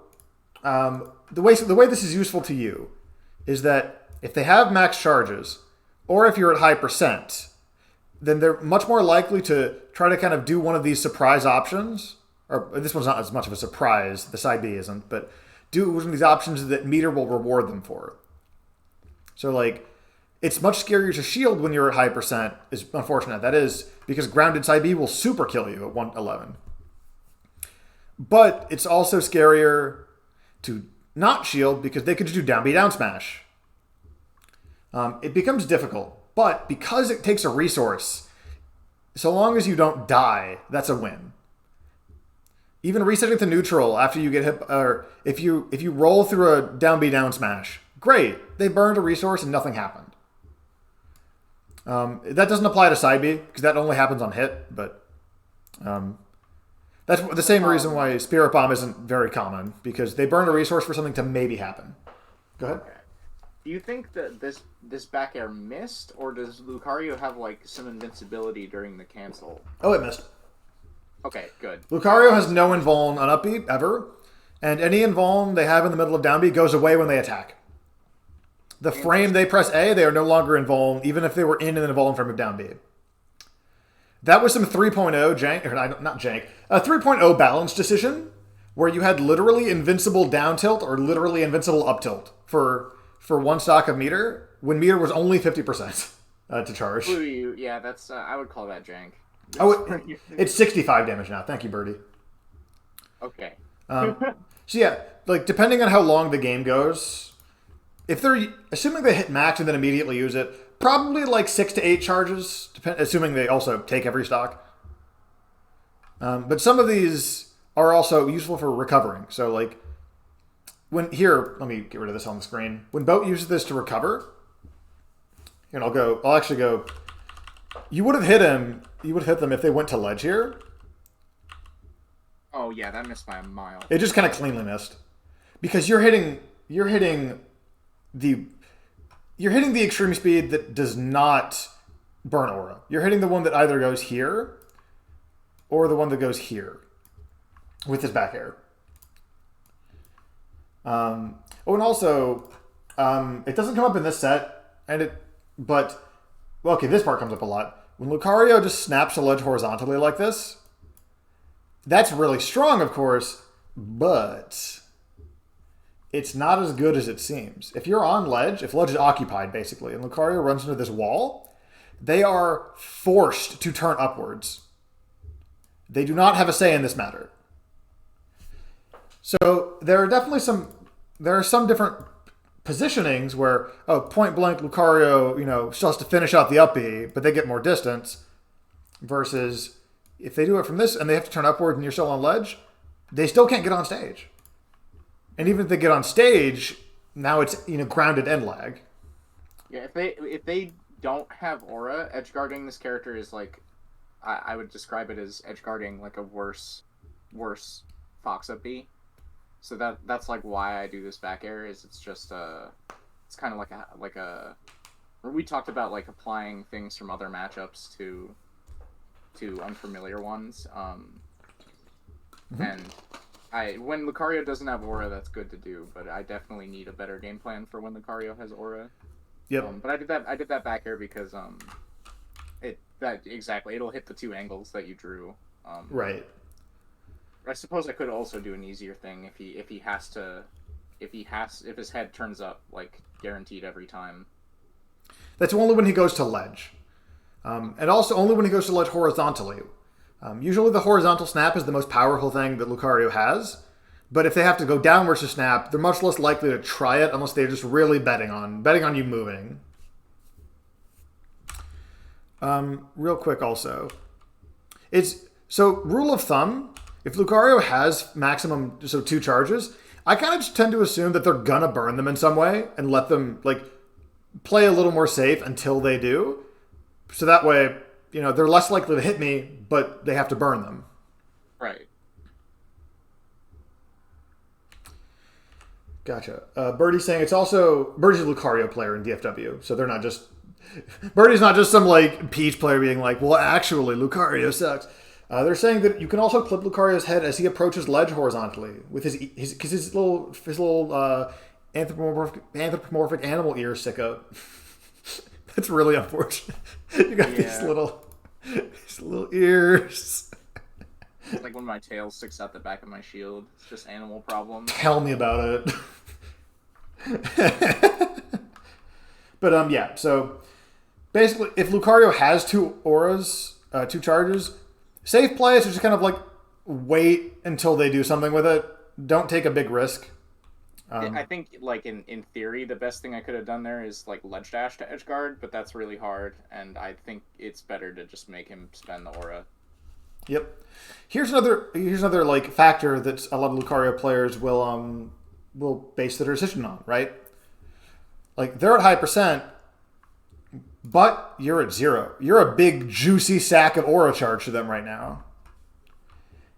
the way this is useful to you is that if they have max charges, or if you're at high percent, then they're much more likely to try to kind of do one of these surprise options. Or this one's not as much of a surprise, the side B isn't, but do one of these options that meter will reward them for. So, it's much scarier to shield when you're at high percent, is unfortunate. That is, because grounded side B will super kill you at 111. But it's also scarier to not shield because they could just do down B down smash. It becomes difficult, but because it takes a resource, so long as you don't die, that's a win. Even resetting to neutral after you get hit, or if you roll through a down B down smash, great. They burned a resource and nothing happened. That doesn't apply to side B because that only happens on hit, but that's the same reason why Spirit Bomb isn't very common, because they burn a resource for something to maybe happen. Go ahead. Okay. Do you think that this back air missed, or does Lucario have some invincibility during the cancel? Oh, it missed. Okay, good. Lucario has no invuln on up B ever, and any invuln they have in the middle of down B goes away when they attack. The frame they press A, they are no longer invuln, even if they were in an invuln frame of down B. That was some 3.0 jank, or not jank, a 3.0 balance decision where you had literally invincible down tilt or literally invincible up tilt for one stock of meter when meter was only 50% to charge. Yeah, that's I would call that jank. It's 65 damage now. Thank you, Birdie. Okay. So yeah, depending on how long the game goes, if they're assuming they hit max and then immediately use it, probably 6 to 8 charges, assuming they also take every stock. But some of these are also useful for recovering. So let me get rid of this on the screen. When Boat uses this to recover, and I'll actually go. You would have hit them if they went to ledge here. Oh yeah, that missed by a mile. It just kind of cleanly missed, because you're hitting the extreme speed that does not burn aura. You're hitting the one that either goes here or the one that goes here with this back air. And also, it doesn't come up in this set, this part comes up a lot. When Lucario just snaps a ledge horizontally like this, that's really strong, of course, but it's not as good as it seems. If you're on ledge, if ledge is occupied, basically, and Lucario runs into this wall, they are forced to turn upwards. They do not have a say in this matter. So there are some different positionings where, oh, point blank, Lucario, still has to finish out the up B, but they get more distance, versus if they do it from this and they have to turn upward and you're still on ledge, they still can't get on stage. And even if they get on stage, now it's grounded end lag. Yeah, if they don't have aura, edgeguarding this character is like, I would describe it as edgeguarding like a worse Fox up B. So that's like why I do this back air. Is it's just it's kind of like a we talked about like applying things from other matchups to unfamiliar ones. And when Lucario doesn't have aura, that's good to do. But I definitely need a better game plan for when Lucario has aura. Yep. But I did that back air because it'll hit the two angles that you drew. Right. I suppose I could also do an easier thing if his head turns up like guaranteed every time. That's only when he goes to ledge, and also only when he goes to ledge horizontally. Usually, the horizontal snap is the most powerful thing that Lucario has. But if they have to go downwards to snap, they're much less likely to try it unless they're just really betting on you moving. Real quick, also, rule of thumb. If Lucario has maximum, 2 charges, I kind of just tend to assume that they're gonna burn them in some way and let them play a little more safe until they do. So that way, they're less likely to hit me, but they have to burn them. Right. Gotcha. Birdie's saying Birdie's a Lucario player in DFW, so they're not just Birdie's not just some Peach player being like, well, actually, Lucario sucks. They're saying that you can also clip Lucario's head as he approaches ledge horizontally with his little anthropomorphic animal ears stick out. That's really unfortunate. You got these little ears. It's like when my tail sticks out the back of my shield. It's just animal problem. Tell me about it. But yeah. So basically, if Lucario has 2 auras, 2 charges. Safe play is just kind of wait until they do something with it. Don't take a big risk. I think in theory, the best thing I could have done there is ledge dash to edgeguard, but that's really hard, and I think it's better to just make him spend the aura. Yep. Here's another factor that a lot of Lucario players will base their decision on, right? They're at high percent, but you're at 0. You're a big, juicy sack of aura charge to them right now.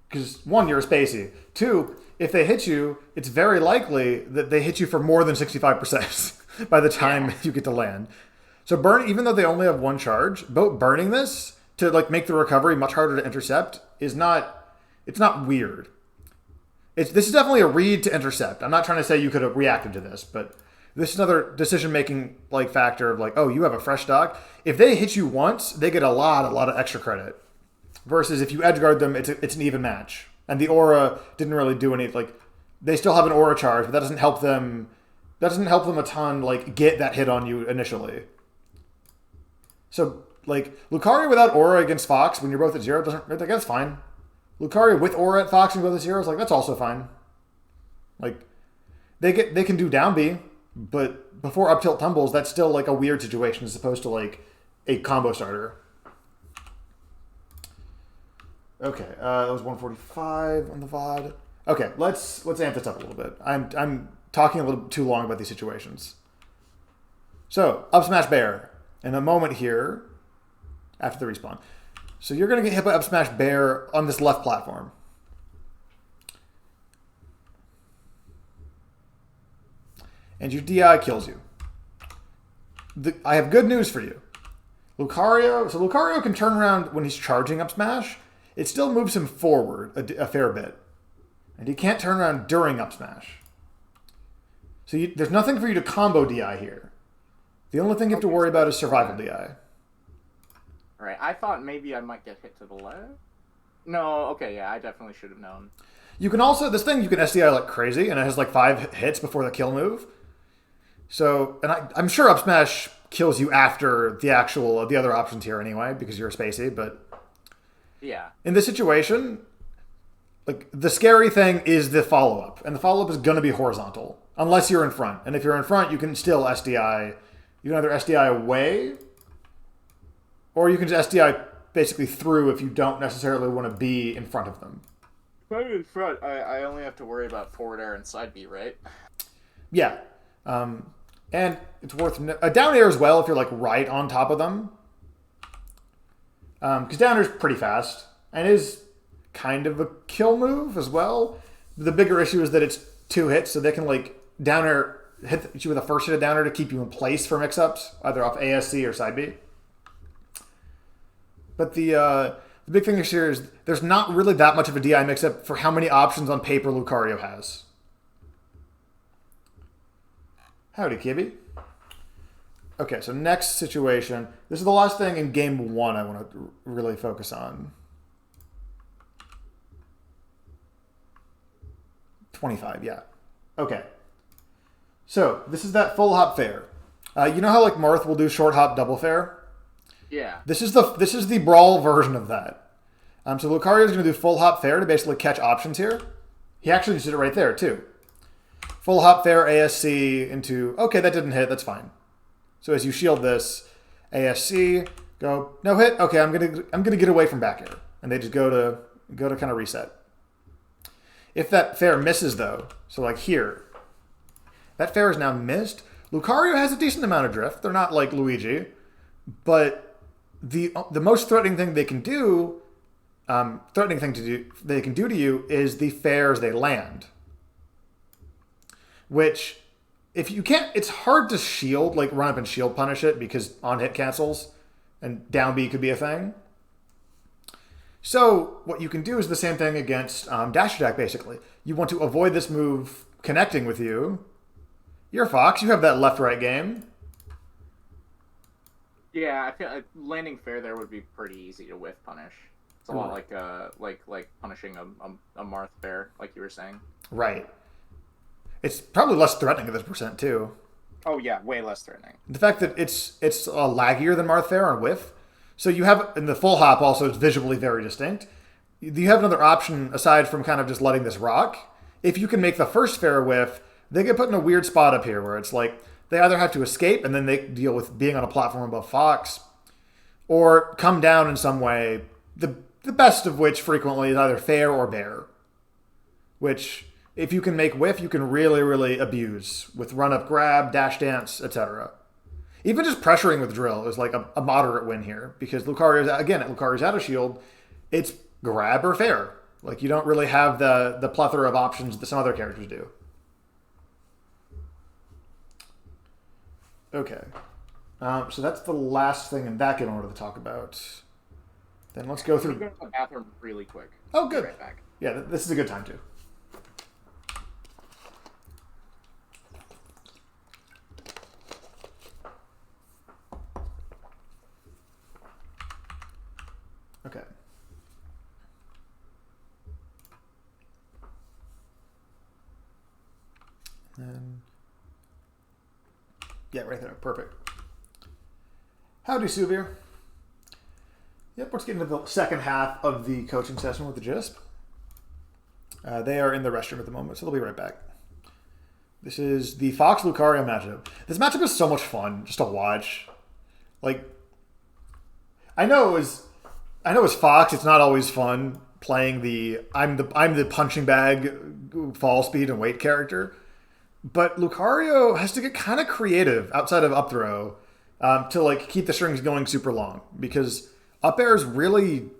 Because, 1, you're a spacey. 2, if they hit you, it's very likely that they hit you for more than 65% by the time you get to land. So even though they only have 1 charge, burning this to make the recovery much harder to intercept it's not weird. This is definitely a read to intercept. I'm not trying to say you could have reacted to this, but this is another decision-making factor of oh, you have a fresh stock. If they hit you once, they get a lot of extra credit. Versus if you edgeguard them, it's an even match. And the aura didn't really do any they still have an aura charge, but that doesn't help them. That doesn't help them a ton. Get that hit on you initially. So Lucario without aura against Fox when you're both at 0 that's fine. Lucario with aura at Fox and both at 0 is that's also fine. They can do down B. But before up tilt tumbles, that's still a weird situation as opposed to a combo starter. Okay, that was 145 on the VOD. Okay, let's amp this up a little bit. I'm talking a little too long about these situations. So up smash bear in a moment here after the respawn. So you're gonna get hit by up smash bear on this left platform. And your DI kills you. I have good news for you. Lucario can turn around when he's charging up smash. It still moves him forward a fair bit. And he can't turn around during up smash. So there's nothing for you to combo DI here. The only thing you have to worry about is survival DI. Alright, I thought maybe I might get hit to the left. No, okay, yeah, I definitely should have known. You can also, you can SDI like crazy, and it has 5 hits before the kill move. So, and I'm sure up smash kills you after the other options here anyway, because you're a spacey, but yeah. In this situation, the scary thing is the follow-up, and the follow-up is going to be horizontal. unless you're in front. And if you're in front, you can still SDI. You can either SDI away, or you can just SDI basically through if you don't necessarily want to be in front of them. If I'm in front, I only have to worry about forward air and side B, right? Yeah. And it's worth... down air as well if you're like right on top of them. Because down air is pretty fast. And is kind of a kill move as well. The bigger issue is that it's 2 hits, so they can like down air hit you with a first hit of down air to keep you in place for mix-ups, either off ASC or side B. But the big thing this year is there's not really that much of a DI mix-up for how many options on paper Lucario has. Howdy, Kibby. Okay, so next situation. This is the last thing in game 1 I want to really focus on. 25, yeah. Okay. So, this is that full hop fair. You know how like Marth will do short hop double fair? Yeah. This is the brawl version of that. So Lucario is going to do full hop fair to basically catch options here. He actually just did it right there too. Full hop fair ASC into, okay, that didn't hit, that's fine. So as you shield this, ASC, go, no hit, okay, I'm gonna get away from back air. And they just go to kind of reset. If that fair misses though, so like here, that fair is now missed. Lucario has a decent amount of drift. They're not like Luigi, but the most threatening thing they can do, they can do to you is the fairs they land. Which, if you can't, it's hard to shield, like run up and shield punish it because on hit cancels and down B could be a thing. So what you can do is the same thing against dash attack, basically. You want to avoid this move connecting with you. You're Fox. You have that left-right game. Yeah, I feel like landing fair there would be pretty easy to whiff punish. It's a lot like punishing a Marth fair, like you were saying. Right. It's probably less threatening at this percent too. Oh yeah, way less threatening. The fact that it's laggier than Marth fair on whiff. So you have, in the full hop also, it's visually very distinct. You have another option aside from kind of just letting this rock. If you can make the first fair whiff, they get put in a weird spot up here where it's like they either have to escape and then they deal with being on a platform above Fox, or come down in some way, the best of which frequently is either fair or bear. Which, if you can make whiff, you can really, really abuse with run-up grab, dash dance, etc. Even just pressuring with drill is like a moderate win here because Lucario's out of shield. It's grab or fair. Like you don't really have the plethora of options that some other characters do. Okay. So that's the last thing in that game I wanted to talk about. Then let's go through... I'm going to go to the bathroom really quick. Oh, good. Right back. Yeah, this is a good time too. Okay. And yeah, right there. Perfect. Howdy, Suvir. Yep, let's get into the second half of the coaching session with the JSP. They are in the restroom at the moment, so they'll be right back. This is the Fox Lucario matchup. This matchup is so much fun just to watch. Like, I know as Fox, it's not always fun playing the I'm the punching bag fall speed and weight character. But Lucario has to get kind of creative outside of up throw to like keep the strings going super long because up air is really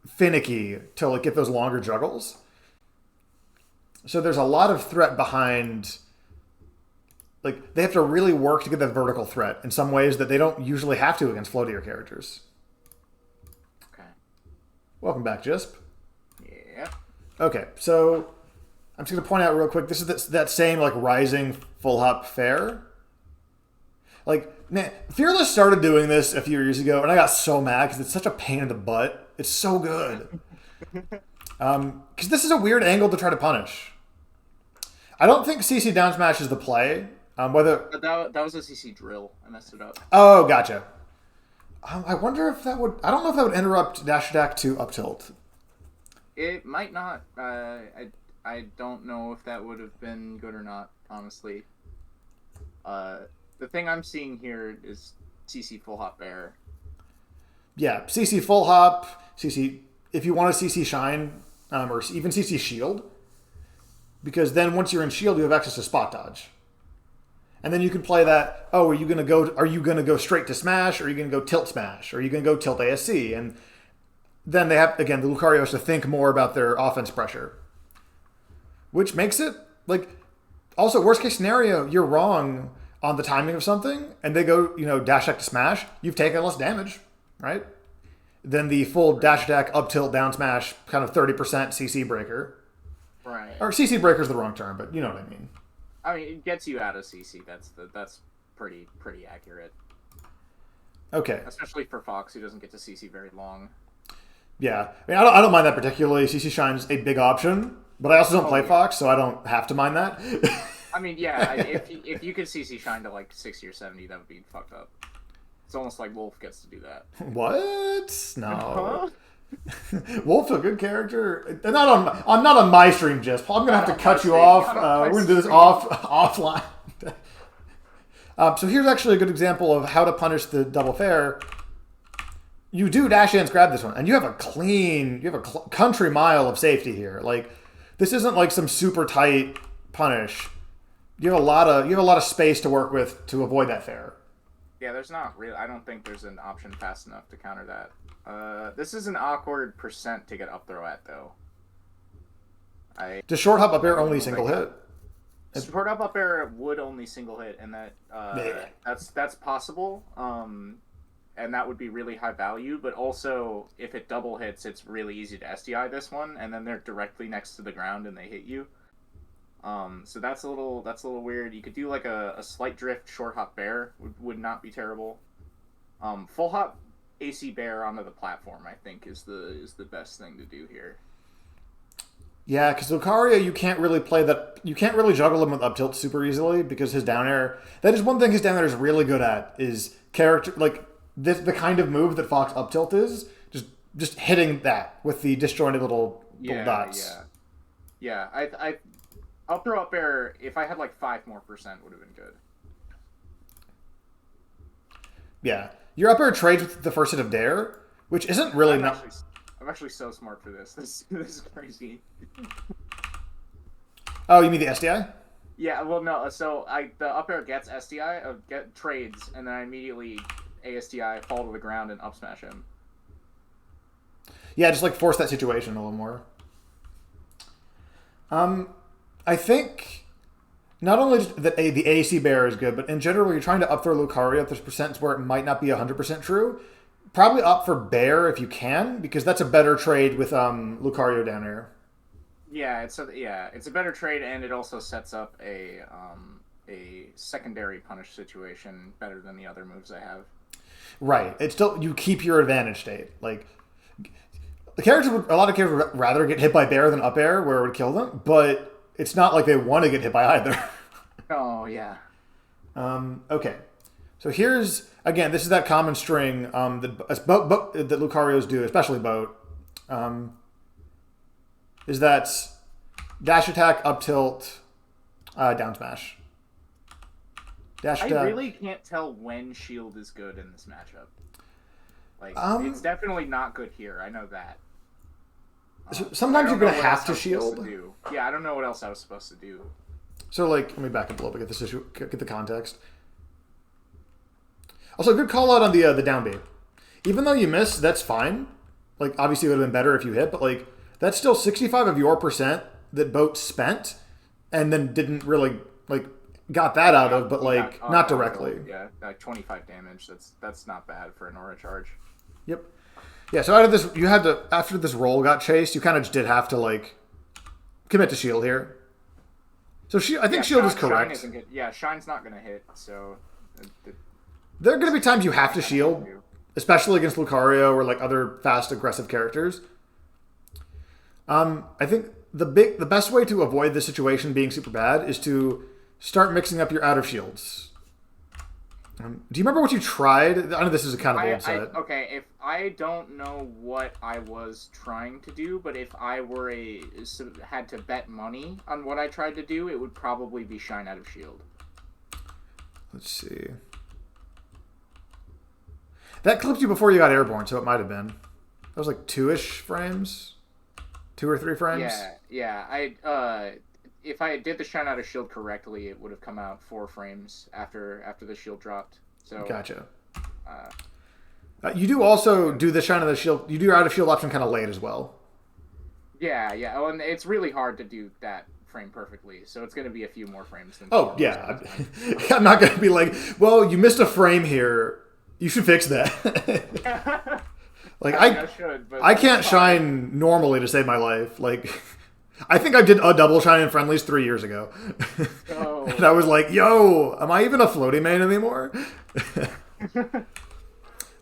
finicky to like get those longer juggles. So there's a lot of threat behind. Like they have to really work to get that vertical threat in some ways that they don't usually have to against floatier characters. Okay. Welcome back, JSP. Yeah. Okay, so I'm just going to point out real quick, this is that same, like, rising full hop fair. Like, man, Fearless started doing this a few years ago, and I got so mad because it's such a pain in the butt. It's so good. Because this is a weird angle to try to punish. I don't think CC down smash is the play. Whether that was a CC drill. I messed it up. Oh, gotcha. I wonder if that would... I don't know if that would interrupt dash attack to up tilt. It might not. I don't know if that would have been good or not. honestly. The thing I'm seeing here is CC Full Hop Bear. Yeah, CC Full Hop, CC, if you want to CC Shine, or even CC Shield, because then once you're in Shield, you have access to Spot Dodge. And then you can play that, oh, are you gonna go straight to Smash, or are you gonna go Tilt Smash, or are you gonna go Tilt ASC? And then they have, again, the Lucario has to think more about their offense pressure. Which makes it, like, also, worst case scenario, you're wrong on the timing of something, and they go, dash attack to smash, you've taken less damage, right? Than the full dash attack, up tilt, down smash, kind of 30% CC breaker. Right. Or CC breaker is the wrong term, but you know what I mean. I mean, it gets you out of CC. That's pretty accurate. Okay. Especially for Fox, who doesn't get to CC very long. Yeah. I mean, I don't mind that particularly. CC Shine's a big option, but I also don't play Fox, so I don't have to mind that. I mean, yeah, if you could CC Shine to like 60 or 70, that would be fucked up. It's almost like Wolf gets to do that. What? No. Wolf's a good character. I'm not on my stream, Jess. I'm gonna have to cut you off. We're gonna do this offline. So here's actually a good example of how to punish the double fair. You do dash dance grab this one, and you have a country mile of safety here. Like, this isn't like some super tight punish. You have a lot of space to work with to avoid that fair. Yeah, there's not really. I don't think there's an option fast enough to counter that. This is an awkward percent to get up throw at, though. Does short hop up air only single hit? Short up air would only single hit, and that's possible. And that would be really high value. But also, if it double hits, it's really easy to SDI this one, and then they're directly next to the ground and they hit you. So that's a little weird. You could do like a slight drift short hop bear would not be terrible. Full hop AC bear onto the platform, I think, is the best thing to do here. Yeah, because Lucario, you can't really play that. You can't really juggle him with up tilt super easily because his down air. That is one thing his down air is really good at, is character, like this, the kind of move that Fox up tilt is, just hitting that with the disjointed little dots. Yeah. I up throw up air, if I had like 5% more would have been good. Yeah. Your up air trades with the first hit of Dare, which isn't really I'm actually so smart for this. This is crazy. Oh, you mean the SDI? Yeah, well, no. So the up air gets SDI, get trades, and then I immediately ASDI, fall to the ground, and up smash him. Yeah, just like force that situation a little more. I think not only that the AC bear is good, but in general, you're trying to up throw Lucario, there's percents where it might not be 100% true. Probably opt for bear if you can, because that's a better trade with Lucario down air. Yeah, it's a better trade, and it also sets up a secondary punish situation better than the other moves I have. Right. It's still, you keep your advantage state. Like, a lot of characters would rather get hit by bear than up air, where it would kill them, but it's not like they want to get hit by either. Oh, yeah. Okay. So here's, again, this is that common string that Lucarios do, especially Boat. Is that dash attack, up tilt, down smash. I really can't tell when shield is good in this matchup. Like, it's definitely not good here. I know that. Sometimes you're going to have to shield. Yeah, I don't know what else I was supposed to do. So, like, let me back up a little bit, get the context. Also, good call out on the down B. Even though you miss, that's fine. Like, obviously it would have been better if you hit, but, like, that's still 65 of your percent that Boat spent and then didn't really, like, got that out of, but, like, not directly. Yeah, like 25 damage. That's not bad for an aura charge. Yep. Yeah, so out of this, you had to, after this roll got chased, you kind of just did have to, like, commit to shield here. So I think shield is correct. Shine isn't good. Yeah, shine's not going to hit, so... There are going to be times you have to shield, especially against Lucario or, like, other fast, aggressive characters. I think the best way to avoid this situation being super bad is to start mixing up your out of shields. Do you remember what you tried? I know this is a kind of old set. Okay, if I don't know what I was trying to do, but if I were had to bet money on what I tried to do, it would probably be Shine Out of Shield. Let's see. That clipped you before you got airborne, so it might have been. That was like 2-ish frames? 2 or 3 frames? Yeah. If I did the Shine Out of Shield correctly, it would have come out 4 frames after the shield dropped. So gotcha. You do also do the Shine Out of Shield. You do your Out of Shield option kind of late as well. Yeah. Oh, and it's really hard to do that frame perfectly, so it's going to be a few more frames than. Oh yeah, I'm not going to be like, well, you missed a frame here. You should fix that. Like I can't shine normally to save my life. Like I think I did a double shine in friendlies 3 years ago. Oh. And I was like, yo, am I even a floaty main anymore?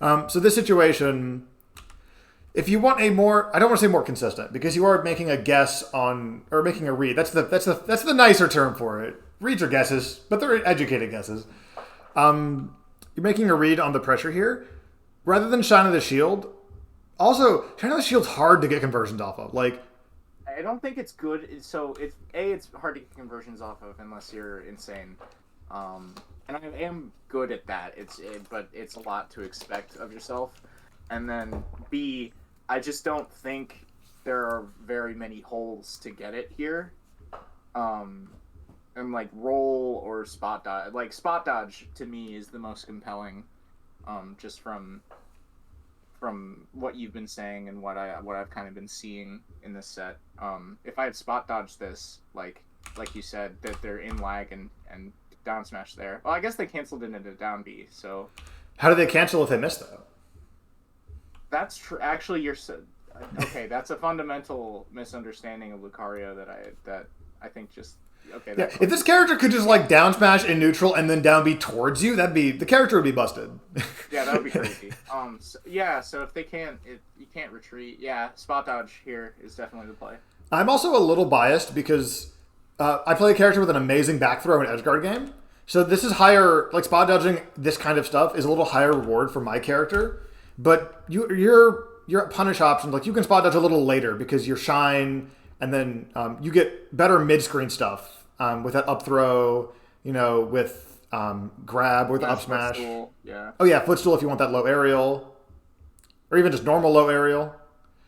So this situation, if you want a more, I don't want to say more consistent, because you are making a guess on, or making a read. That's the nicer term for it. Reads are guesses, but they're educated guesses. You're making a read on the pressure here. Rather than Shine of the Shield, also, Shine of the Shield's hard to get conversions off of. Like, I don't think it's good. So it's hard to get conversions off of unless you're insane. And I am good at that. But it's a lot to expect of yourself. And then B, I just don't think there are very many holes to get it here. And like roll or spot dodge. Like spot dodge to me is the most compelling. Just from what you've been saying and what I've kind of been seeing in this set. If I had spot dodged this, like you said, that they're in lag and down smash there. Well, I guess they canceled it into down B. So how do they cancel if they miss though? That's true. Actually, okay. That's a fundamental misunderstanding of Lucario that I think just. Okay. Yeah. If this character could just like down smash in neutral and then down B towards you, the character would be busted. Yeah, that would be crazy. So if they can't, you can't retreat. Yeah, spot dodge here is definitely the play. I'm also a little biased because I play a character with an amazing back throw in edgeguard game. So this is higher, like spot dodging this kind of stuff is a little higher reward for my character. But your punish options, like you can spot dodge a little later because your shine. And then you get better mid-screen stuff with that up throw, with grab or the up smash. Footstool, yeah. Oh, yeah, footstool if you want that low aerial. Or even just normal low aerial.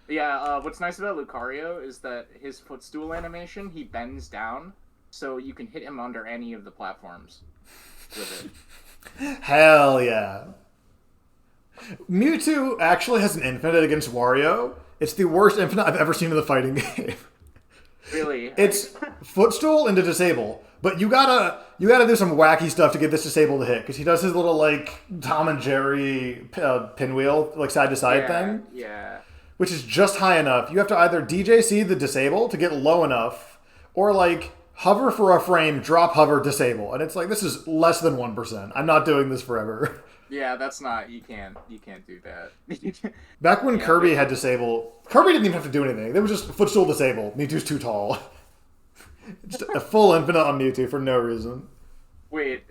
Yeah, what's nice about Lucario is that his footstool animation, he bends down, so you can hit him under any of the platforms with it. Hell yeah. Mewtwo actually has an infinite against Wario. It's the worst infinite I've ever seen in the fighting game. Really? It's footstool into disable, but you gotta do some wacky stuff to get this disable to hit because he does his little like Tom and Jerry pinwheel like side to side thing. Yeah. Which is just high enough. You have to either DJC the disable to get low enough, or like hover for a frame, drop hover, disable, and it's like this is less than 1%. I'm not doing this forever. Yeah, that's not. You can't do that. Back when Kirby had disable, Kirby didn't even have to do anything. They was just footstool disable. Mewtwo's too tall. Just a full infinite on Mewtwo for no reason. Wait.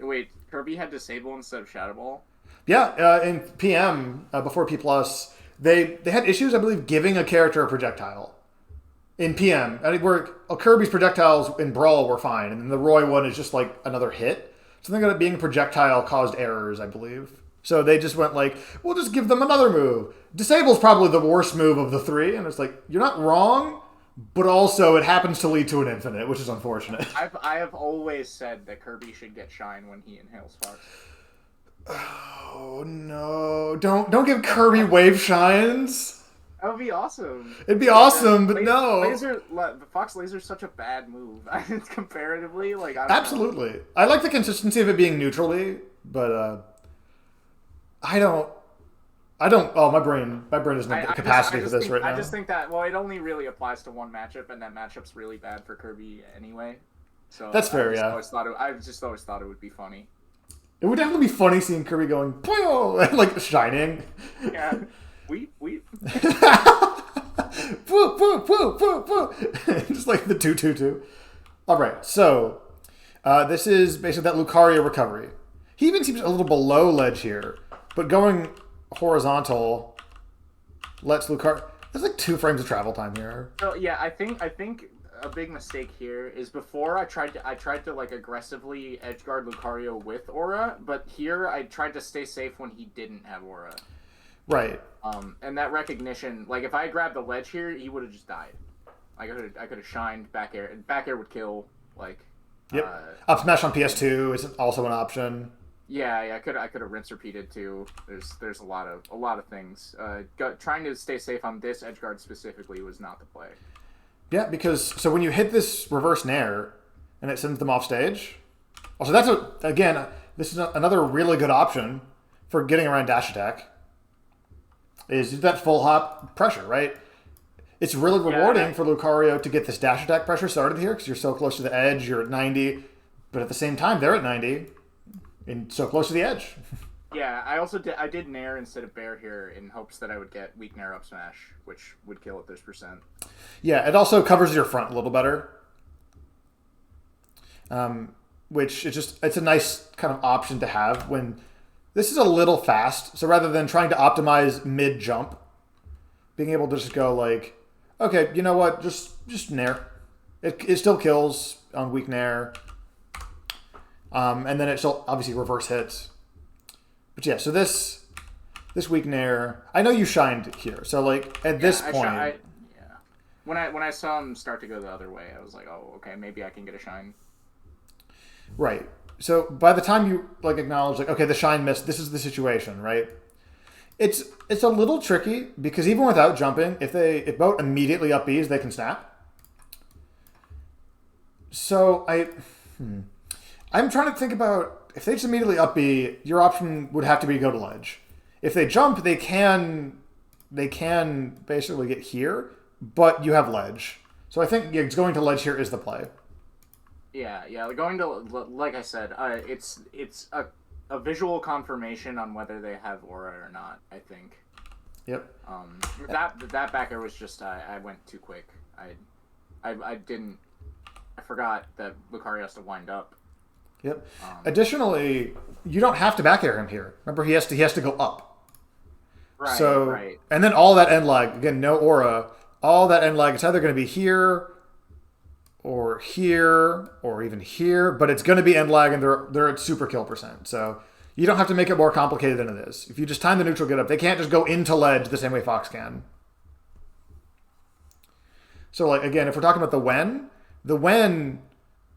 Kirby had disable instead of Shadow Ball? Yeah, in PM before P+, they had issues, I believe, giving a character a projectile. In PM, where Kirby's projectiles in Brawl were fine, and then the Roy one is just like another hit. Something about it being a projectile caused errors, I believe. So they just went like, we'll just give them another move. Disable's probably the worst move of the 3, and it's like, you're not wrong, but also it happens to lead to an infinite, which is unfortunate. I have always said that Kirby should get Shine when he inhales Fox. Oh no! Don't give Kirby wave shines. That would be awesome. It'd be awesome, but no. Fox Laser's such a bad move. Comparatively, like I don't Absolutely. know. I like the consistency of it being neutrally, but I don't. Oh, my brain doesn't have the capacity for this right now. I just think that it only really applies to one matchup, and that matchup's really bad for Kirby anyway. So that's fair. I just always thought it would be funny. It would definitely be funny seeing Kirby going and like shining. Yeah. Weep. Just like the 2-2-2. All right, so this is basically that Lucario recovery. He even seems a little below ledge here, but going horizontal lets Lucario. There's like 2 frames of travel time here. So yeah, I think a big mistake here is before I tried to like aggressively edgeguard Lucario with aura, but here I tried to stay safe when he didn't have aura. Right. And that recognition, like if I grabbed the ledge here, he would have just died. Like I could have shined back air, and back air would kill. Like. Yep. Up smash on PS2 is also an option. Yeah, I could have rinse repeated too. There's a lot of things. Trying to stay safe on this edgeguard specifically was not the play. Yeah, because so when you hit this reverse nair and it sends them off stage. Also, that's this is another really good option for getting around dash attack. Is that full hop pressure, right? It's really rewarding for Lucario to get this dash attack pressure started here because you're so close to the edge. You're at 90, but at the same time they're at 90 and so close to the edge. Yeah, I did nair instead of bear here in hopes that I would get weak nair up smash, which would kill at this percent. Yeah, it also covers your front a little better. Which it's a nice kind of option to have when this is a little fast. So rather than trying to optimize mid jump, being able to just go like, okay, you know what, just nair. It still kills on weak nair. And then it still obviously reverse hits. But yeah, so this weak nair, I know you shined here. So like at this point, when I saw him start to go the other way, I was like, oh, okay, maybe I can get a shine. Right. So by the time you like acknowledge like, okay, the shine missed, this is the situation, right? It's a little tricky because even without jumping, if boat immediately up Bs, they can snap. So I'm trying to think about if they just immediately up B, your option would have to be go to ledge. If they jump, they can basically get here, but you have ledge. So I think going to ledge here is the play. Yeah. Going to, like I said, it's a visual confirmation on whether they have aura or not, I think. Yep. That back air was just I went too quick. I forgot that Lucario has to wind up. Yep. Additionally, you don't have to back air him here. Remember, he has to go up. Right. So, right. And then all that end lag, again, no aura. All that end lag, it's either going to be here, or even here, but it's going to be end lag, and they're at super kill percent. So you don't have to make it more complicated than it is. If you just time the neutral get up, they can't just go into ledge the same way Fox can. So like again, if we're talking about the when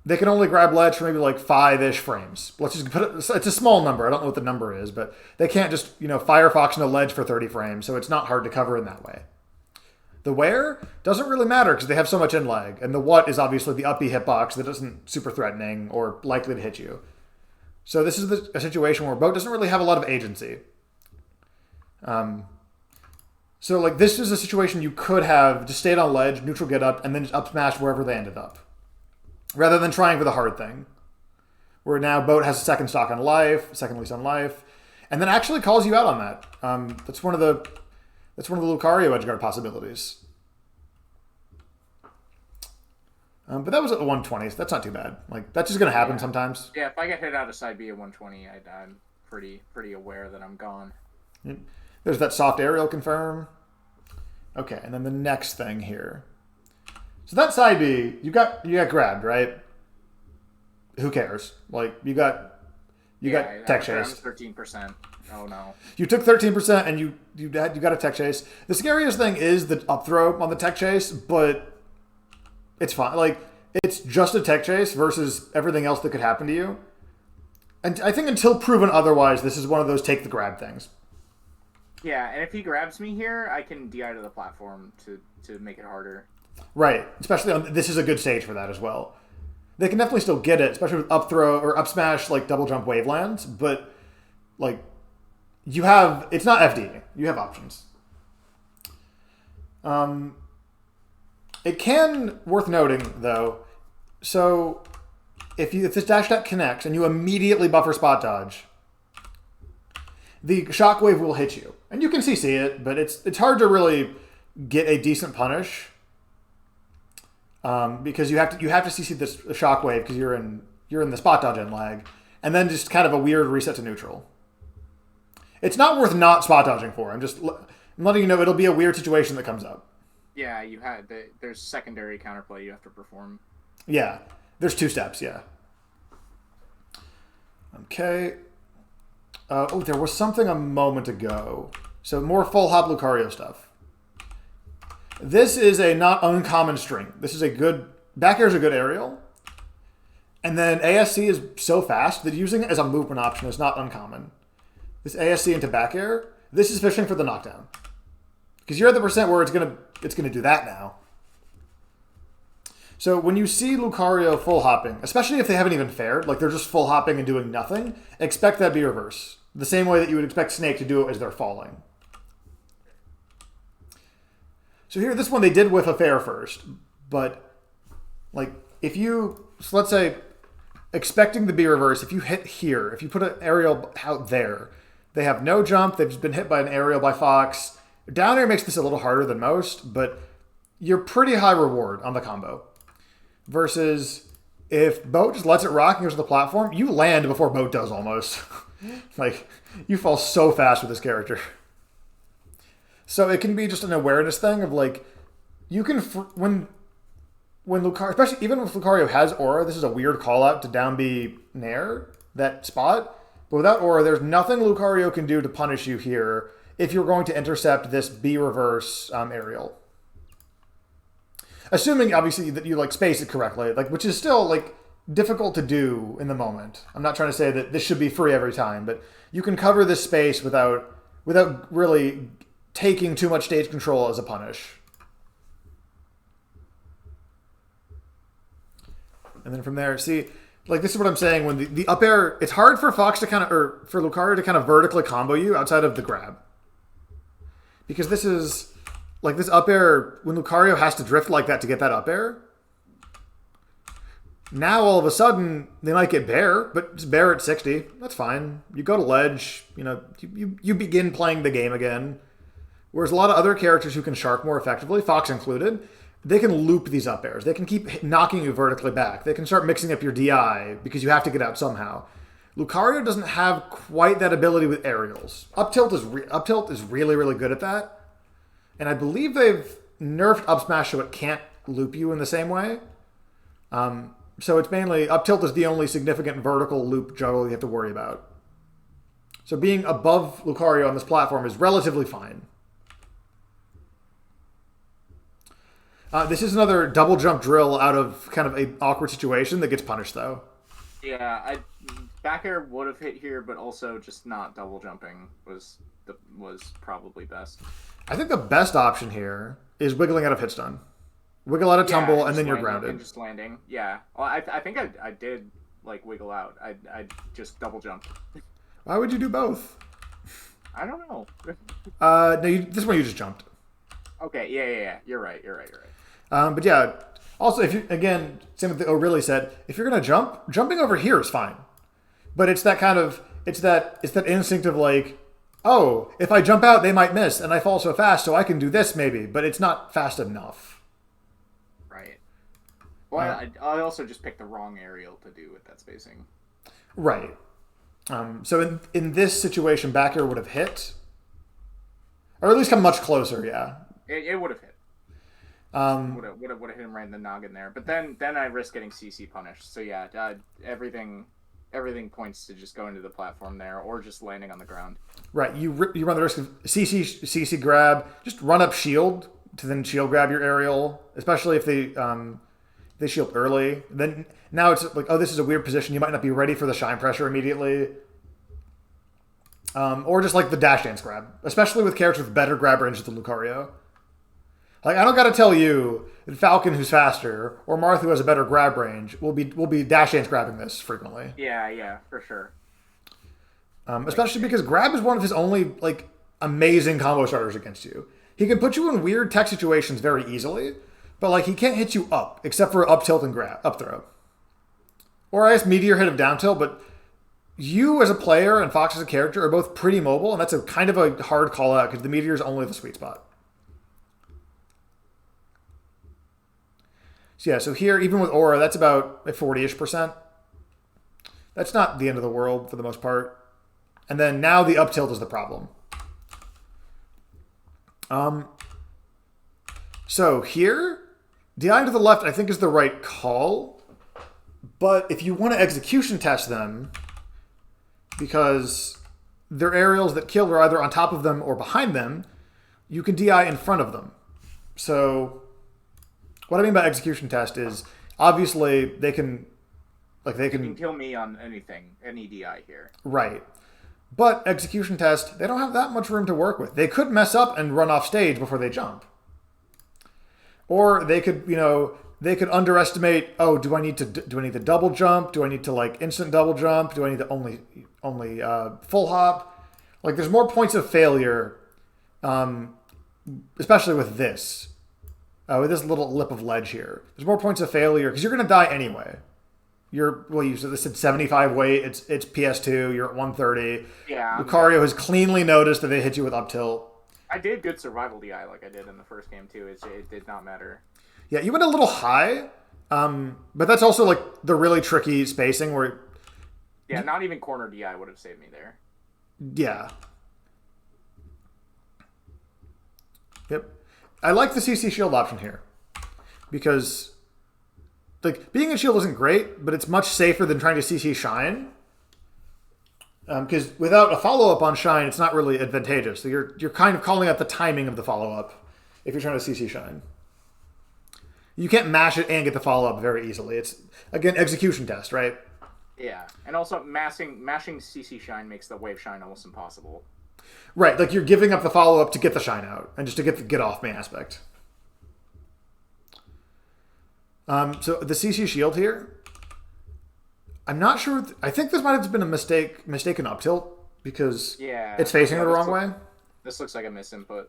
they can only grab ledge for maybe like 5-ish frames. Let's just put it. It's a small number. I don't know what the number is, but they can't just fire Fox into ledge for 30 frames. So it's not hard to cover in that way. The where doesn't really matter because they have so much end lag. And the what is obviously the up B hitbox that isn't super threatening or likely to hit you. So this is a situation where boat doesn't really have a lot of agency. So like this is a situation you could have just stayed on ledge, neutral get up, and then just up smash wherever they ended up. Rather than trying for the hard thing. Where now boat has a second stock on life, second lease on life, and then actually calls you out on that. That's one of the Lucario edgeguard possibilities. But that was at the 120s. That's not too bad. Like that's just gonna happen sometimes. Yeah, if I get hit out of side B at 120, I'm pretty aware that I'm gone. There's that soft aerial confirm. Okay, and then the next thing here. So that side B, you got grabbed, right? Who cares? Like you got tech chase. 13%. Oh no. You took 13% and you got a tech chase. The scariest thing is the up throw on the tech chase, but it's fine. Like it's just a tech chase versus everything else that could happen to you. And I think until proven otherwise, this is one of those take the grab things. Yeah, and if he grabs me here, I can DI to the platform to make it harder. Right, especially this is a good stage for that as well. They can definitely still get it, especially with up throw or up smash like double jump wavelands, but like it's not FD. You have options. It can worth noting though. So if this dash attack connects and you immediately buffer spot dodge, the shockwave will hit you, and you can CC it, but it's hard to really get a decent punish. Because you have to CC this shockwave because you're in the spot dodge end lag, and then just kind of a weird reset to neutral. It's not worth not spot dodging for. I'm letting you know it'll be a weird situation that comes up. Yeah, there's secondary counterplay you have to perform. Yeah, there's 2 steps, yeah. Okay. There was something a moment ago. So more full hop Lucario stuff. This is a not uncommon string. This is a good... Back air is a good aerial. And then ASC is so fast that using it as a movement option is not uncommon. This ASC into back air, this is fishing for the knockdown. Because you're at the percent where it's gonna do that now. So when you see Lucario full hopping, especially if they haven't even fared, like they're just full hopping and doing nothing, expect that to be reverse. The same way that you would expect Snake to do it as they're falling. So here, this one they did with a fair first, but like if you, so let's say, expecting to be reverse, if you hit here, if you put an aerial out there, they have no jump, they've just been hit by an aerial by Fox. Down air makes this a little harder than most, but you're pretty high reward on the combo. Versus if Boat just lets it rock and goes to the platform, you land before Boat does almost. Like, you fall so fast with this character. So it can be just an awareness thing of like, you can, when Lucario, especially even if Lucario has Aura, this is a weird call out to down B Nair, that spot. But without Aura, there's nothing Lucario can do to punish you here if you're going to intercept this B reverse aerial. Assuming, obviously, that you like space it correctly, like which is still like difficult to do in the moment. I'm not trying to say that this should be free every time, but you can cover this space without really taking too much stage control as a punish. And then from there, see, like this is what I'm saying, when the up air, it's hard for Fox to kind of, or for Lucario to kind of vertically combo you outside of the grab. Because this is, like this up air, when Lucario has to drift like that to get that up air, now all of a sudden they might get Bear, but it's Bear at 60. That's fine. You go to ledge, you begin playing the game again. Whereas a lot of other characters who can shark more effectively, Fox included, they can loop these up airs. They can keep knocking you vertically back. They can start mixing up your DI because you have to get out somehow. Lucario doesn't have quite that ability with aerials. Up tilt is really, really good at that. And I believe they've nerfed up smash so it can't loop you in the same way. So it's mainly, up tilt is the only significant vertical loop juggle you have to worry about. So being above Lucario on this platform is relatively fine. This is another double jump drill out of kind of an awkward situation that gets punished though. Yeah, back air would have hit here, but also just not double jumping was probably best. I think the best option here is wiggling out of hit stun. Wiggle out of tumble, and then you're grounded. And just landing. Yeah. Well, I think I did like wiggle out. I just double jumped. Why would you do both? I don't know. No, this one you just jumped. Okay. Yeah. You're right. But yeah. Also, if you again, same with the O'Reilly said, if you're gonna jump, jumping over here is fine. But it's that kind of it's that instinct of like, oh, if I jump out, they might miss, and I fall so fast, so I can do this maybe, but it's not fast enough. Right. Well, I also just picked the wrong aerial to do with that spacing. Right. So in this situation, back air would have hit, or at least come much closer. Yeah. It would have hit. Would have hit him right in the noggin there, but then I risk getting CC punished. So yeah, everything points to just going to the platform there or just landing on the ground. Right. You run the risk of CC grab. Just run up shield to then shield grab your aerial, especially if they shield early. Then now it's like, oh, this is a weird position. You might not be ready for the shine pressure immediately. Or just like the dash dance grab, especially with characters with better grab range than Lucario. Like, I don't got to tell you that Falcon, who's faster, or Marth, who has a better grab range, will be dash dance grabbing this frequently. Yeah, for sure. Especially because grab is one of his only like amazing combo starters against you. He can put you in weird tech situations very easily, but like he can't hit you up except for up tilt and grab, up throw. Or I guess meteor hit of down tilt, but you as a player and Fox as a character are both pretty mobile, and that's a kind of a hard call out because the meteor is only the sweet spot. So yeah, so here, even with Aura, that's about 40-ish%. That's not the end of the world for the most part. And then now the up tilt is the problem. So here, DI to the left I think is the right call. But if you want to execution test them, because their aerials that kill are either on top of them or behind them, you can DI in front of them. So what I mean by execution test is obviously they can kill me on anything, any DI here. Right. But execution test, they don't have that much room to work with. They could mess up and run off stage before they jump. Or they could, they could underestimate, oh, do I need to double jump? Do I need to like instant double jump? Do I need to only full hop? Like there's more points of failure, especially with this little lip of ledge here. There's more points of failure because you're going to die anyway. You said 75 weight. It's PS2. You're at 130. Yeah. Lucario has cleanly noticed that they hit you with up tilt. I did good survival DI like I did in the first game too. It did not matter. Yeah, you went a little high, but that's also like the really tricky spacing where. Yeah, not even corner DI would have saved me there. Yeah. Yep. I like the CC shield option here because. Like, being a shield isn't great, but it's much safer than trying to CC Shine. Because without a follow-up on Shine, it's not really advantageous. So you're kind of calling out the timing of the follow-up if you're trying to CC Shine. You can't mash it and get the follow-up very easily. It's, again, execution test, right? Yeah, and also mashing CC Shine makes the wave Shine almost impossible. Right, like you're giving up the follow-up to get the Shine out, and just to get the get-off-me aspect. So the CC shield here, I'm not sure. I think this might have been a mistaken up tilt because it's facing the wrong way. This looks like a misinput.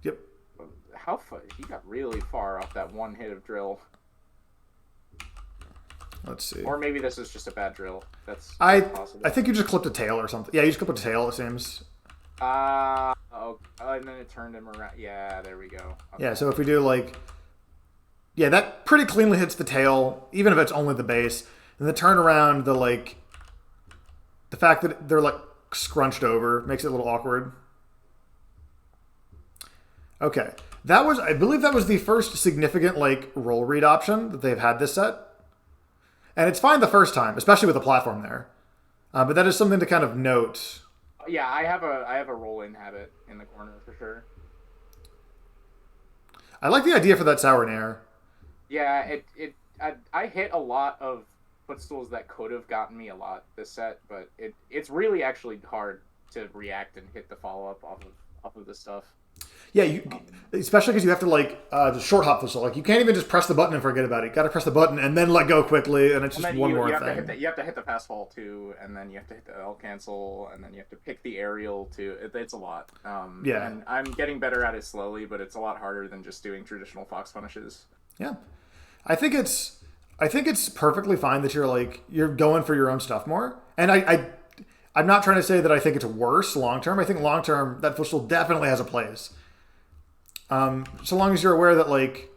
Yep. How far? He got really far off that one hit of drill. Let's see. Or maybe this is just a bad drill. That's possible. I think you just clipped a tail or something. Yeah, you just clipped a tail, it seems. And then it turned him around. Yeah, there we go. Okay. Yeah, so if we do like... Yeah, that pretty cleanly hits the tail, even if it's only the base. And the turnaround, the fact that they're like scrunched over makes it a little awkward. Okay. I believe that was the first significant like roll read option that they've had this set. And it's fine the first time, especially with the platform there. But that is something to kind of note. Yeah, I have a roll-in habit in the corner for sure. I like the idea for that sour nair. Yeah, I hit a lot of footstools that could have gotten me a lot this set, but it's really actually hard to react and hit the follow-up off of this stuff. Yeah, especially because you have to like just short hop footstool. Like you can't even just press the button and forget about it. You got to press the button and then let go quickly, and it's just one more thing. You have to hit the pass fall too, and then you have to hit the L cancel, and then you have to pick the aerial too. It's a lot. Yeah, and I'm getting better at it slowly, but it's a lot harder than just doing traditional Fox punishes. Yeah. I think it's perfectly fine that you're going for your own stuff more. And I'm not trying to say that I think it's worse long term. I think long term that footstool definitely has a place. So long as you're aware that like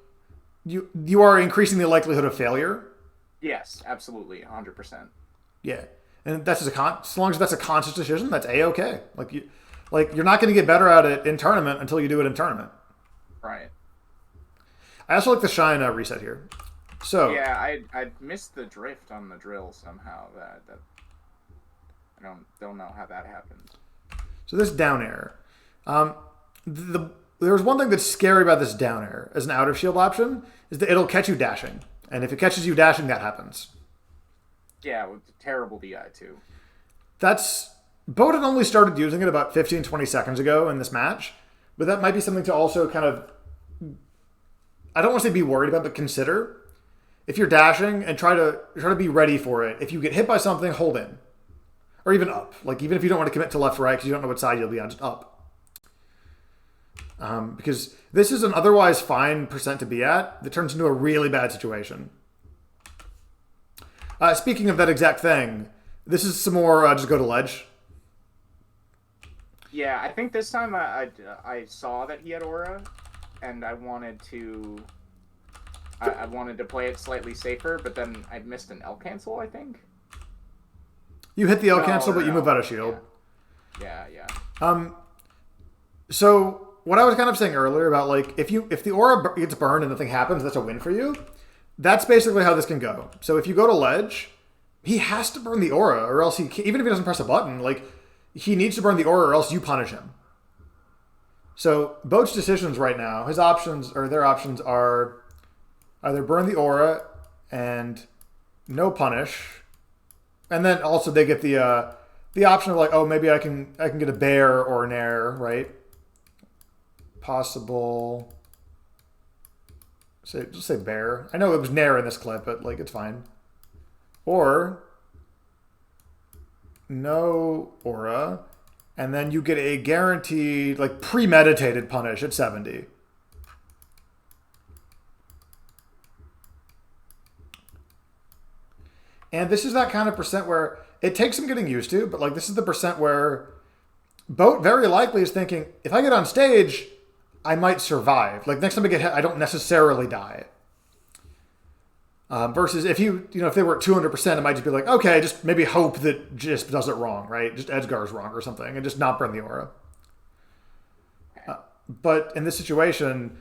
you are increasing the likelihood of failure. Yes, absolutely, 100%. Yeah, and that's just as long as that's a conscious decision, that's a-okay. You're not going to get better at it in tournament until you do it in tournament. Right. I also like the Shine reset here. So yeah, I missed the drift on the drill somehow. That I don't know how that happened. So this down air, there's one thing that's scary about this down air as an out of shield option is that it'll catch you dashing, and if it catches you dashing, that happens. Yeah, with terrible DI too. Bowden only started using it about 15-20 seconds ago in this match, but that might be something to also kind of. I don't want to say be worried about, but consider. If you're dashing and try to be ready for it. If you get hit by something, hold in. Or even up. Like, even if you don't want to commit to left or right because you don't know what side you'll be on, just up. Because this is an otherwise fine percent to be at that turns into a really bad situation. Speaking of that exact thing, this is some more just go to ledge. Yeah, I think this time I saw that he had aura, and I wanted to I wanted to play it slightly safer, but then I missed an L cancel, I think. You hit the L cancel, but you move out of shield. Yeah. So what I was kind of saying earlier about like if the aura gets burned and nothing happens, that's a win for you. That's basically how this can go. So if you go to ledge, he has to burn the aura, or else even if he doesn't press a button, like he needs to burn the aura, or else you punish him. So Boat's decisions right now, their options are either burn the aura and no punish, and then also they get the option of like, oh, maybe I can get a bear or an air, right? Possible. Just say bear. I know it was nair in this clip, but like it's fine. Or no aura, and then you get a guaranteed, like premeditated punish at 70. And this is that kind of percent where it takes some getting used to, but like this is the percent where Boat very likely is thinking, if I get on stage, I might survive. Like next time I get hit, I don't necessarily die. Versus if if they were at 200%, it might just be like, okay, just maybe hope that JSP does it wrong, right? Just edgeguard's wrong or something, and just not burn the aura. But in this situation,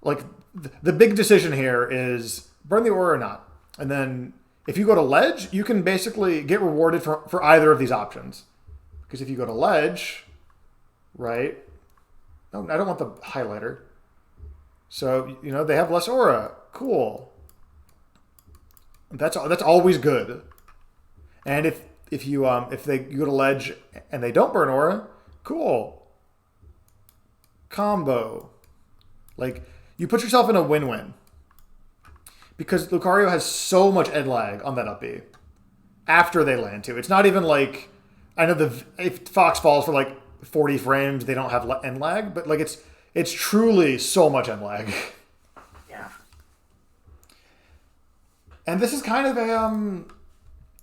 like the big decision here is burn the aura or not. And then if you go to ledge, you can basically get rewarded for either of these options. Because if you go to ledge, right? No, I don't want the highlighter. So, they have less aura. Cool. That's always good. And if you go to ledge and they don't burn aura, cool. Combo. Like, you put yourself in a win-win. Because Lucario has so much end lag on that up B after they land too. It's not even like, I know if Fox falls for like 40 frames, they don't have end lag, but like it's truly so much end lag. Yeah. And this is kind of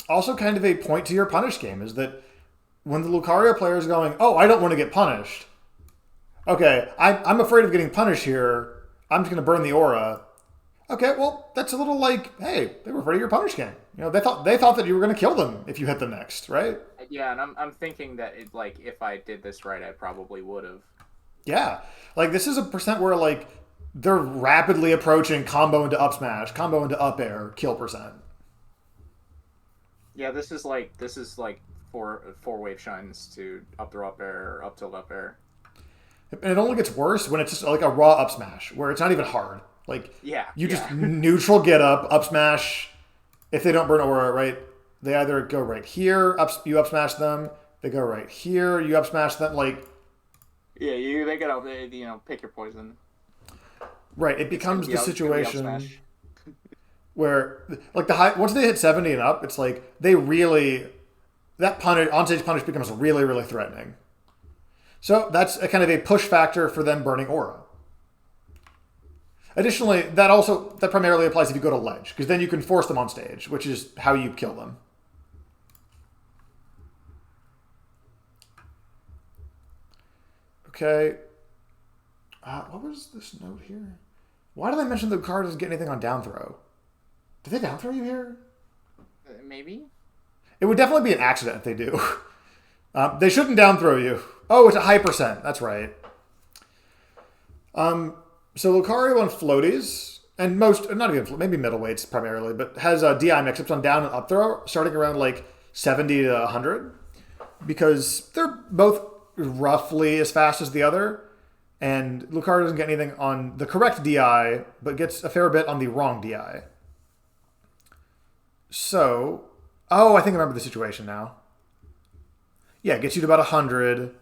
also kind of a point to your punish game, is that when the Lucario player is going, oh, I don't want to get punished. Okay, I'm afraid of getting punished here. I'm just going to burn the aura. Okay, well, that's a little like, hey, they were afraid of your punish game. They thought that you were going to kill them if you hit them next, right? Yeah, and I'm thinking that if I did this right, I probably would have. Yeah, like this is a percent where like they're rapidly approaching combo into up smash, combo into up air, kill percent. Yeah, this is like four wave shines to up throw up air or up tilt up air. And it only gets worse when it's just like a raw up smash where it's not even hard. Like, you just neutral get up smash. If they don't burn aura, right? They either go right here, you up smash them. They go right here, you up smash them. Like, yeah, they gotta pick your poison. Right, it becomes the situation where like once they hit 70 and up, it's like they really onstage punish becomes really, really threatening. So that's a kind of a push factor for them burning aura. Additionally, that primarily applies if you go to ledge, because then you can force them on stage, which is how you kill them. Okay. What was this note here? Why did I mention the card doesn't get anything on down throw? Did they down throw you here? Maybe. It would definitely be an accident if they do. They shouldn't down throw you. Oh, it's a high percent. That's right. So Lucario on floaties, and not even, maybe middleweights primarily, but has DI mix-ups on down and up throw, starting around like 70 to 100, because they're both roughly as fast as the other, and Lucario doesn't get anything on the correct DI, but gets a fair bit on the wrong DI. So, I think I remember the situation now. Yeah, it gets you to about 100.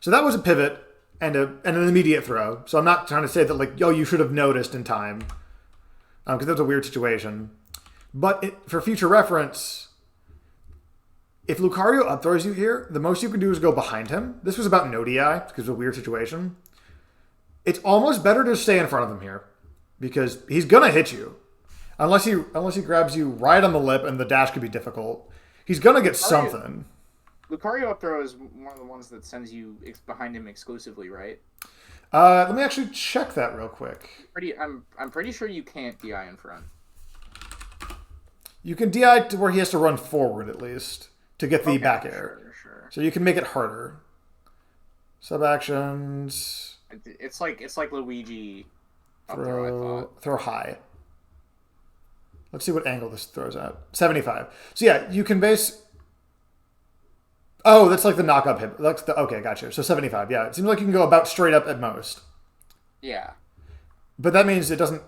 So that was a pivot and an immediate throw. So I'm not trying to say that like, you should have noticed in time, because that was a weird situation. But for future reference, if Lucario up throws you here, the most you can do is go behind him. This was about no DI because it's a weird situation. It's almost better to stay in front of him here, because he's gonna hit you, unless he grabs you right on the lip, and the dash could be difficult. He's gonna get something. Lucario up throw is one of the ones that sends you behind him exclusively, right? Let me actually check that real quick. I'm pretty sure you can't DI in front. You can DI to where he has to run forward at least to get the back air. Sure. So you can make it harder. Sub actions. It's like Luigi. Up throw, I thought. Throw high. Let's see what angle this throws at. 75. So yeah, you can base. Oh, that's like the knock-up hit. Okay, gotcha. So 75, yeah. It seems like you can go about straight up at most. Yeah. But that means it doesn't...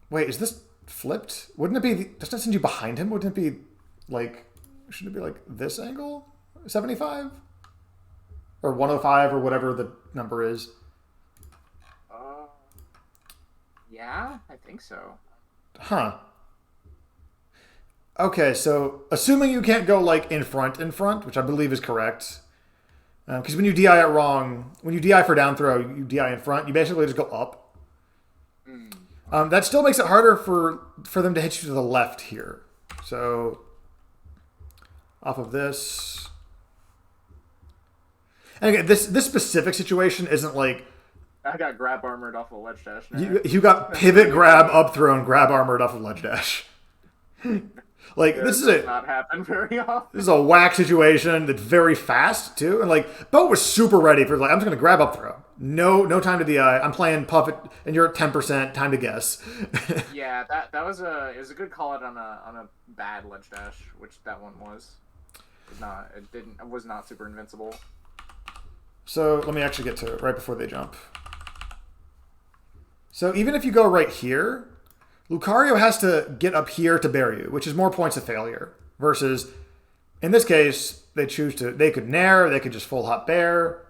Wait, is this flipped? Wouldn't it be... Doesn't it send you behind him? Wouldn't it be like... Should it be like this angle? 75? Or 105 or whatever the number is? Yeah, I think so. Huh. Okay, so assuming you can't go like in front, which I believe is correct, because when you DI it wrong, when you DI for down throw, you DI in front, you basically just go up. That still makes it harder for them to hit you to the left here. So off of this, and again, this specific situation isn't like I got grab armored off a ledge dash. Now. You got pivot grab up throw and grab armored off a ledge dash. Like this is not happen very often. This is a whack situation that's very fast too, and like Bo was super ready for like I'm just gonna grab up throw. No time to DI. I'm playing puff it, and you're at 10%. Time to guess. Yeah, it was a good call out on a bad ledge dash, which that one was. It was not super invincible. So let me actually get to it right before they jump. So even if you go right here, Lucario has to get up here to bear you, which is more points of failure. Versus, in this case, they could nair, they could just full hop bear.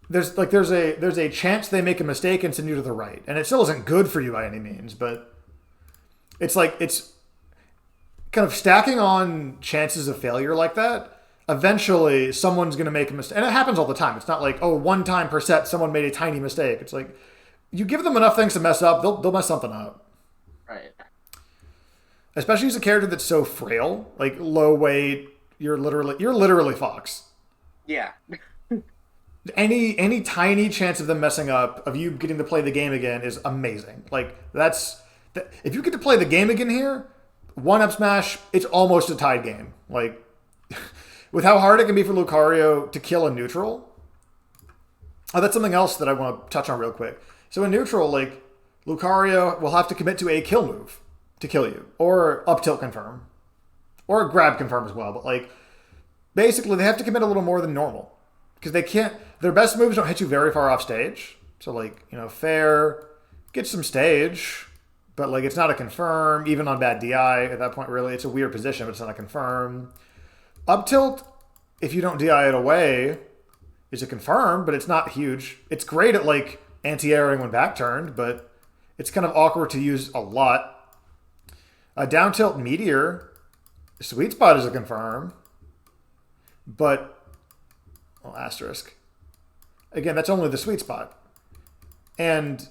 There's a chance they make a mistake and send you to the right. And it still isn't good for you by any means, but it's kind of stacking on chances of failure like that. Eventually, someone's going to make a mistake. And it happens all the time. It's not like, oh, one time per set, someone made a tiny mistake. It's like, you give them enough things to mess up, they'll mess something up. Right. Especially as a character that's so frail, like low weight, you're literally Fox. Yeah. Any tiny chance of them messing up, of you getting to play the game again, is amazing. Like if you get to play the game again here, one up smash, it's almost a tied game. Like with how hard it can be for Lucario to kill a neutral. Oh, that's something else that I want to touch on real quick. So in neutral, like Lucario will have to commit to a kill move to kill you, or up tilt confirm, or grab confirm as well. But like basically, they have to commit a little more than normal because they can't. Their best moves don't hit you very far off stage. So like fair, get some stage, but like it's not a confirm even on bad DI at that point. Really, it's a weird position, but it's not a confirm. Up tilt, if you don't DI it away, is a confirm, but it's not huge. It's great at like anti-airing when back turned, but it's kind of awkward to use a lot. Down tilt meteor, sweet spot is a confirm, but asterisk. Again, that's only the sweet spot, and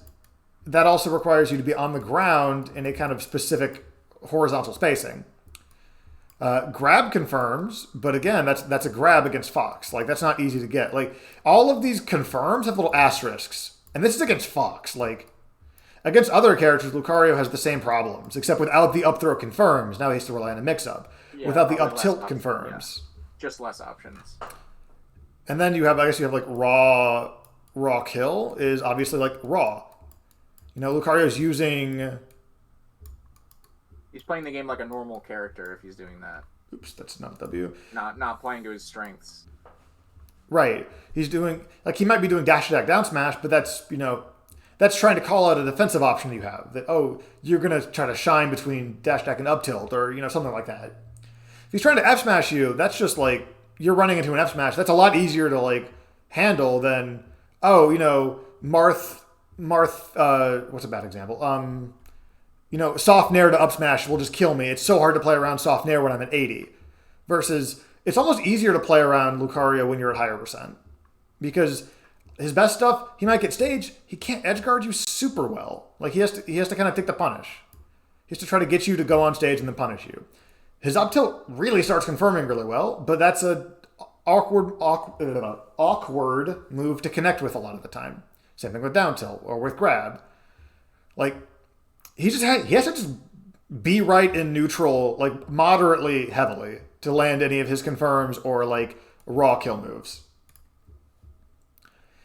that also requires you to be on the ground in a kind of specific horizontal spacing. Grab confirms, but again, that's a grab against Fox. Like that's not easy to get. Like all of these confirms have little asterisks, and this is against Fox. Like against other characters, Lucario has the same problems, except without the up throw confirms. Now he has to rely on a mix-up. Yeah, without the up tilt confirms, yeah. Just less options. And then you have like raw kill is obviously like raw. Lucario's using. He's playing the game like a normal character if he's doing that. Oops, that's not W. Not playing to his strengths. Right. He's doing he might be doing dash attack down smash, but that's trying to call out a defensive option you have. That you're gonna try to shine between dash attack and up tilt or something like that. If he's trying to F smash you, that's just like you're running into an F smash. That's a lot easier to like handle than Marth what's a bad example? Soft nair to up smash will just kill me. It's so hard to play around soft nair when I'm at 80. Versus, it's almost easier to play around Lucario when you're at higher percent. Because his best stuff, he might get stage, he can't edge guard you super well. Like he has to kind of take the punish. He has to try to get you to go on stage and then punish you. His up tilt really starts confirming really well, but that's a awkward move to connect with a lot of the time. Same thing with down tilt or with grab. Like, he has to just be right in neutral, like moderately heavily to land any of his confirms or like raw kill moves.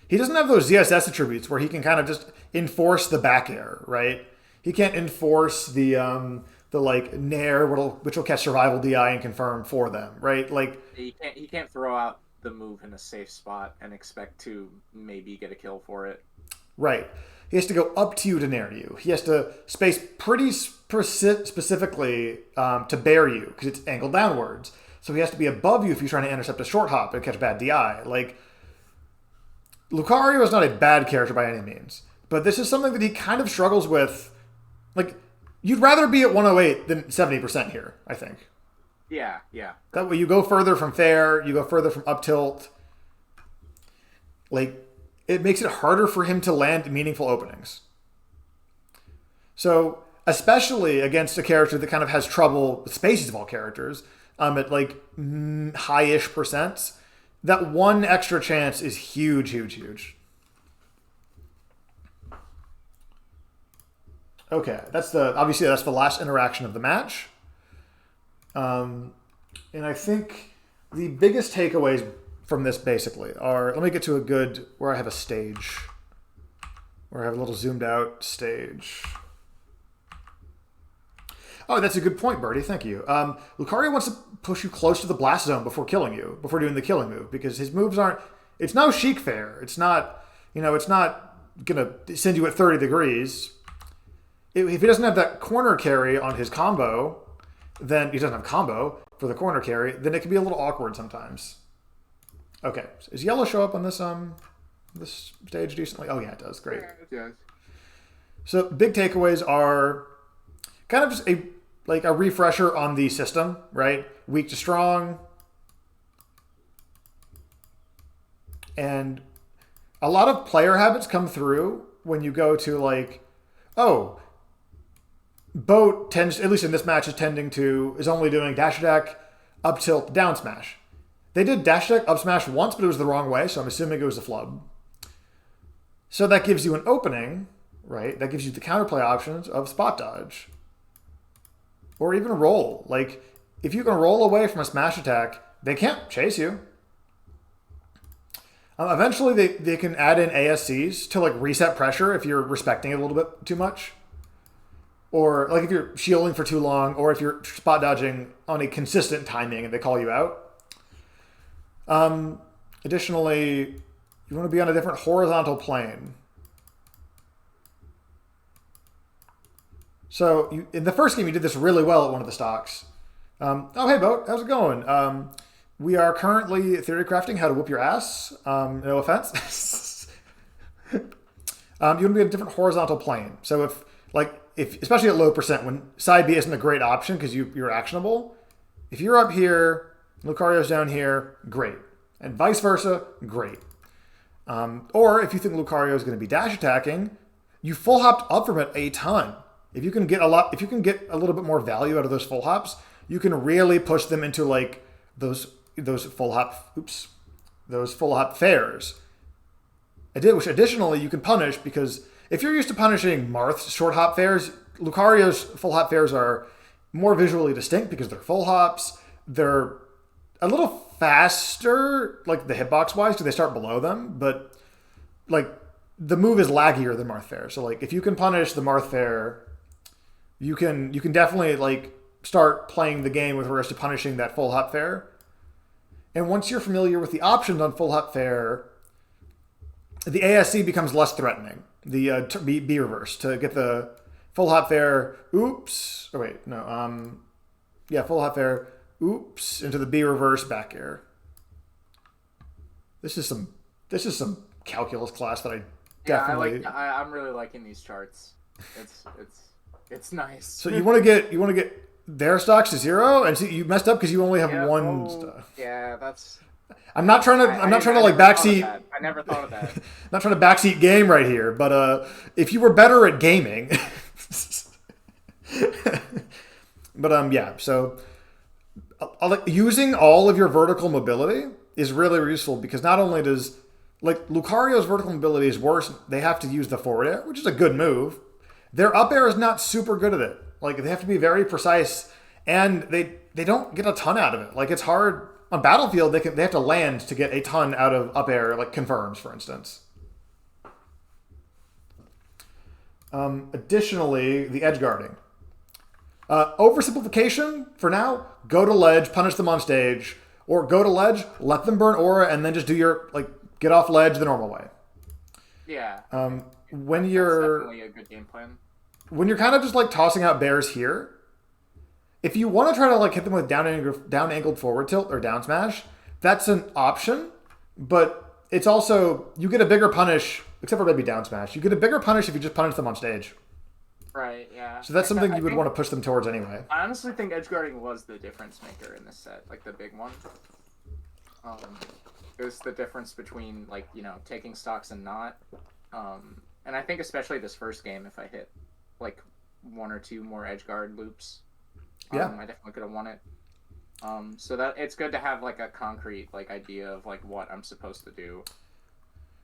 He doesn't have those ZSS attributes where he can kind of just enforce the back air, right? He can't enforce the like nair, which will catch survival DI and confirm for them, right? Like he can't throw out the move in a safe spot and expect to maybe get a kill for it. Right. He has to go up to you to nair you. He has to space pretty specifically to bear you because it's angled downwards. So he has to be above you if you're trying to intercept a short hop and catch bad DI. Like, Lucario is not a bad character by any means, but this is something that he kind of struggles with. Like, you'd rather be at 108 than 70% here, I think. Yeah. That way you go further from fair, you go further from up tilt. Like, it makes it harder for him to land meaningful openings. So, especially against a character that kind of has trouble with spaces of all characters, at like high-ish percents, that one extra chance is huge, huge, huge. Okay, obviously that's the last interaction of the match. And I think the biggest takeaways from this basically are, let me get to a good, where I have a stage, where I have a little zoomed out stage. Oh, that's a good point, Birdie. Thank you. Lucario wants to push you close to the blast zone before killing you, before doing the killing move, because his moves aren't, it's no Sheik fair. It's not, it's not going to send you at 30 degrees. If he doesn't have that corner carry on his combo, then he doesn't have combo for the corner carry, then it can be a little awkward sometimes. Okay, so does yellow show up on this stage decently? Oh yeah, it does. Great. Yeah, it does. So big takeaways are kind of just a refresher on the system, right? Weak to strong, and a lot of player habits come through when you go to like, oh, Boat tends, at least in this match, is only doing dash attack, up tilt, down smash. They did dash attack, up smash once, but it was the wrong way, so I'm assuming it was a flub. So that gives you an opening, right? That gives you the counterplay options of spot dodge. Or even roll. Like, if you can roll away from a smash attack, they can't chase you. Eventually, they can add in ASCs to like reset pressure if you're respecting it a little bit too much. Or like if you're shielding for too long, or if you're spot dodging on a consistent timing and they call you out. Additionally, you want to be on a different horizontal plane. So in the first game, you did this really well at one of the stocks. Oh, hey, Boat. How's it going? We are currently theory crafting how to whoop your ass. No offense. You want to be in a different horizontal plane. So if especially at low percent, when side B isn't a great option because you're actionable, if you're up here, Lucario's down here, great. And vice versa, great. Or if you think Lucario is going to be dash attacking, you full hopped up from it a ton. If you can get a little bit more value out of those full hops, you can really push them into like those full hop fairs. Which additionally you can punish, because if you're used to punishing Marth's short hop fairs, Lucario's full hop fairs are more visually distinct because they're full hops. They're a little faster, like the hitbox wise, because they start below them, but like the move is laggier than Marth fair. So like if you can punish the Marth fair, you can definitely like start playing the game with regards to punishing that full hop fair. And once you're familiar with the options on full hop fair, the ASC becomes less threatening. The B reverse to get the full hop fair. Oops. Oh wait, no. Full hop fair. Oops, into the B reverse back air. This is some calculus class that I definitely. I'm really liking these charts. It's nice. So you want to get their stocks to zero, and see, you messed up because you only have one stuff. Yeah, that's. I'm not trying to like backseat. I never thought of that. Not trying to backseat game right here, but if you were better at gaming, but yeah. So using all of your vertical mobility is really useful, because not only does like Lucario's vertical mobility is worse. They have to use the forward air, which is a good move. Their up air is not super good at it. Like they have to be very precise, and they don't get a ton out of it. Like it's hard on Battlefield. They have to land to get a ton out of up air, like confirms, for instance. Additionally, the edge guarding. Oversimplification for now. Go to ledge, punish them on stage, or go to ledge, let them burn aura, and then just do your get off ledge the normal way. Yeah. When you're That's definitely a good game plan. When you're kind of just tossing out bears here, if you want to try to hit them with down angled forward tilt or down smash, that's an option. But it's also you get a bigger punish, except for maybe down smash. You get a bigger punish if you just punish them on stage. Right, yeah. So that's something you would want to push them towards anyway. I honestly think edge guarding was the difference maker in this set, the big one. It was the difference between taking stocks and not. And I think especially this first game, if I hit one or two more edge guard loops, I definitely could have won it. So that it's good to have a concrete idea of what I'm supposed to do.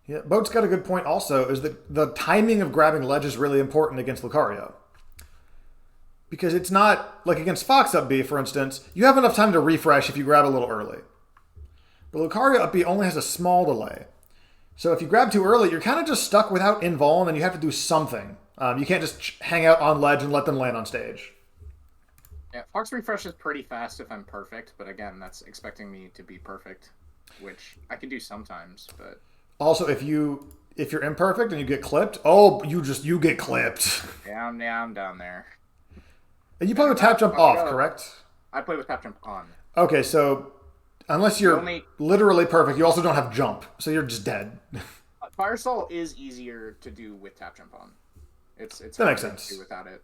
Yeah, Boat's got a good point also, is that the timing of grabbing ledge is really important against Lucario. Because it's not, against Fox up B, for instance, you have enough time to refresh if you grab a little early. But Lucario up B only has a small delay. So if you grab too early, you're kind of just stuck without invuln, and you have to do something. You can't just hang out on ledge and let them land on stage. Yeah, Fox refreshes pretty fast if I'm perfect, but again, that's expecting me to be perfect, which I can do sometimes, but... Also, if you're imperfect and you get clipped, you get clipped. Yeah, I'm down there. And you play with tap jump off, correct? I play with tap jump on. Okay, so unless you're literally perfect, you also don't have jump, so you're just dead. Firestall is easier to do with tap jump on. It's that makes sense. To do without it.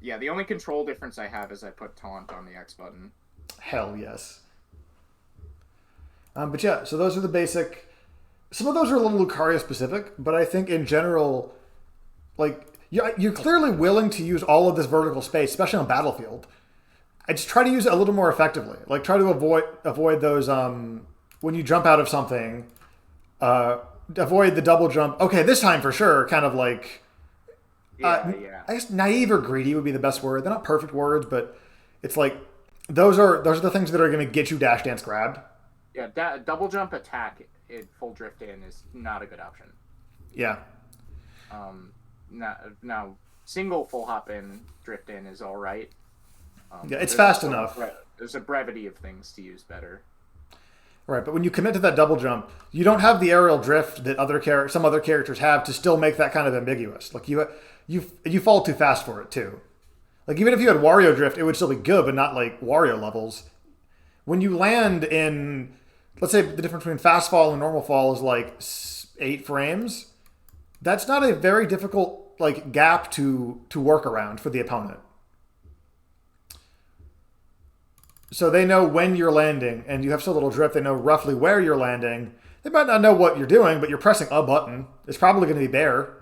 Yeah, the only control difference I have is I put taunt on the X button. Hell yes. But yeah, so those are the basic. Some of those are a little Lucario specific, but I think in general, you're clearly willing to use all of this vertical space, especially on Battlefield. I just try to use it a little more effectively. Try to avoid those when you jump out of something. Avoid the double jump. Okay, this time for sure. Kind of yeah. I guess naive or greedy would be the best word. They're not perfect words, but it's those are the things that are going to get you dash dance grabbed. Yeah, double jump attack full drift in is not a good option. Yeah. Now single full hop in drift in is all right. Yeah, it's fast enough. There's a brevity of things to use better. Right, but when you commit to that double jump, you don't have the aerial drift that some other characters have to still make that kind of ambiguous. You fall too fast for it too. Even if you had Wario drift, it would still be good, but not Wario levels. When you land in, let's say the difference between fast fall and normal fall is 8 frames, that's not a very difficult gap to work around for the opponent. So they know when you're landing, and you have so little drift, they know roughly where you're landing. They might not know what you're doing, but you're pressing a button. It's probably going to be bear,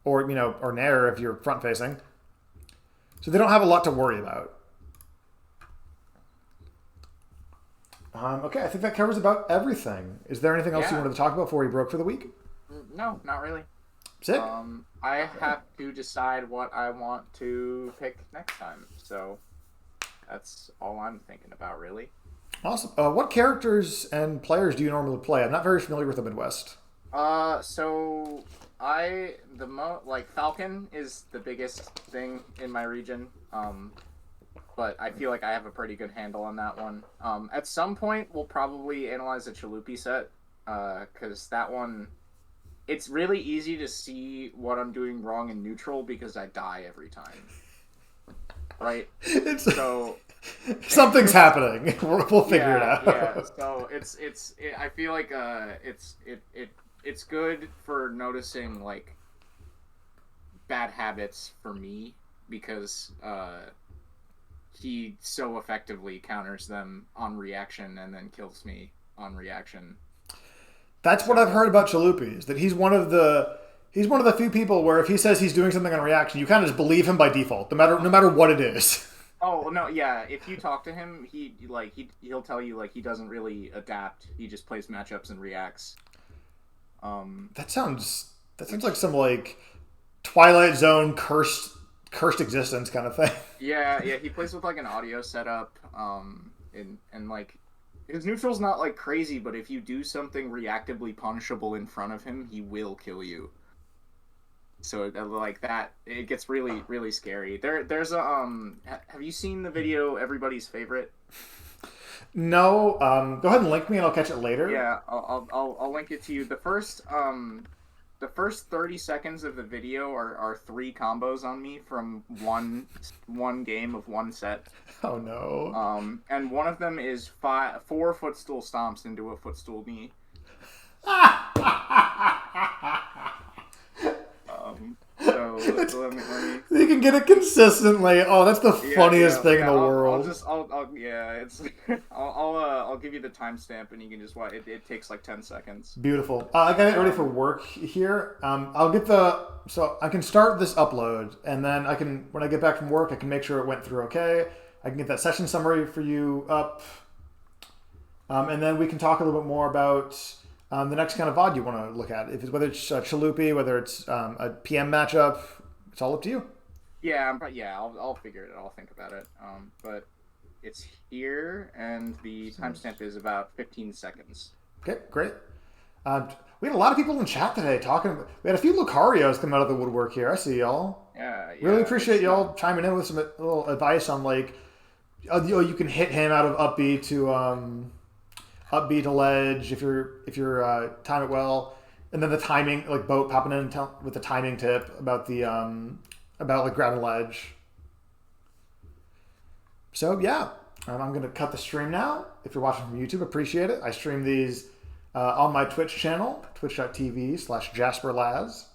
or nair if you're front facing. So they don't have a lot to worry about. Okay, I think that covers about everything. Is there anything else you wanted to talk about before we broke for the week? No, not really. Sick. I have to decide what I want to pick next time, so that's all I'm thinking about, really. Awesome. What characters and players do you normally play? I'm not very familiar with the Midwest. So Falcon is the biggest thing in my region. But I feel like I have a pretty good handle on that one. At some point, we'll probably analyze the Chalupi set, because that one, it's really easy to see what I'm doing wrong in neutral because I die every time. Right? Something's happening. We'll figure it out. Yeah. So I feel like it's good for noticing bad habits for me because he so effectively counters them on reaction and then kills me on reaction. That's what I've heard about Chalupi, is that he's one of the few people where if he says he's doing something on reaction, you kind of just believe him by default, no matter what it is. Oh no, yeah. If you talk to him, he'll tell you like he doesn't really adapt. He just plays matchups and reacts. That sounds like Which some like Twilight Zone cursed existence kind of thing. yeah, he plays with like an audio setup. And like his neutral's not like crazy, but if you do something reactively punishable in front of him, he will kill you. So like that, it gets really scary. There's a Have you seen the video Everybody's Favorite? No, go ahead and link me and I'll catch it later. Yeah, I'll link it to you. The first 30 seconds of the video are three combos on me from one game of one set. Oh no. And one of them is four footstool stomps into a footstool knee. So let me. You can get it consistently. Oh, that's the funniest thing in the world. I'll give you the timestamp and you can just watch it. It takes like 10 seconds. Beautiful. I got it ready for work here. So I can start this upload, and then when I get back from work, I can make sure it went through okay. I can get that session summary for you up, and then we can talk a little bit more about the next kind of VOD you want to look at. Whether it's Chalupi, whether it's a PM matchup, it's all up to you. Yeah, I'll figure it out. I'll think about it. But it's here, and the timestamp is about 15 seconds. Okay, great. We had a lot of people in chat today talking. We had a few Lucarios come out of the woodwork here. I see y'all. Yeah. Really appreciate y'all chiming in with some little advice on like, you can hit him out of upbeat to ledge if you're time it well, and then the timing, like boat popping in with the timing tip about like grabbing ledge. So yeah, I'm gonna cut the stream now. If you're watching from YouTube, appreciate it. I stream these on my Twitch channel, twitch.tv/JasperLaz,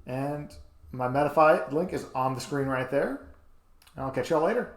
and my Metafy link is on the screen right there. And I'll catch y'all later.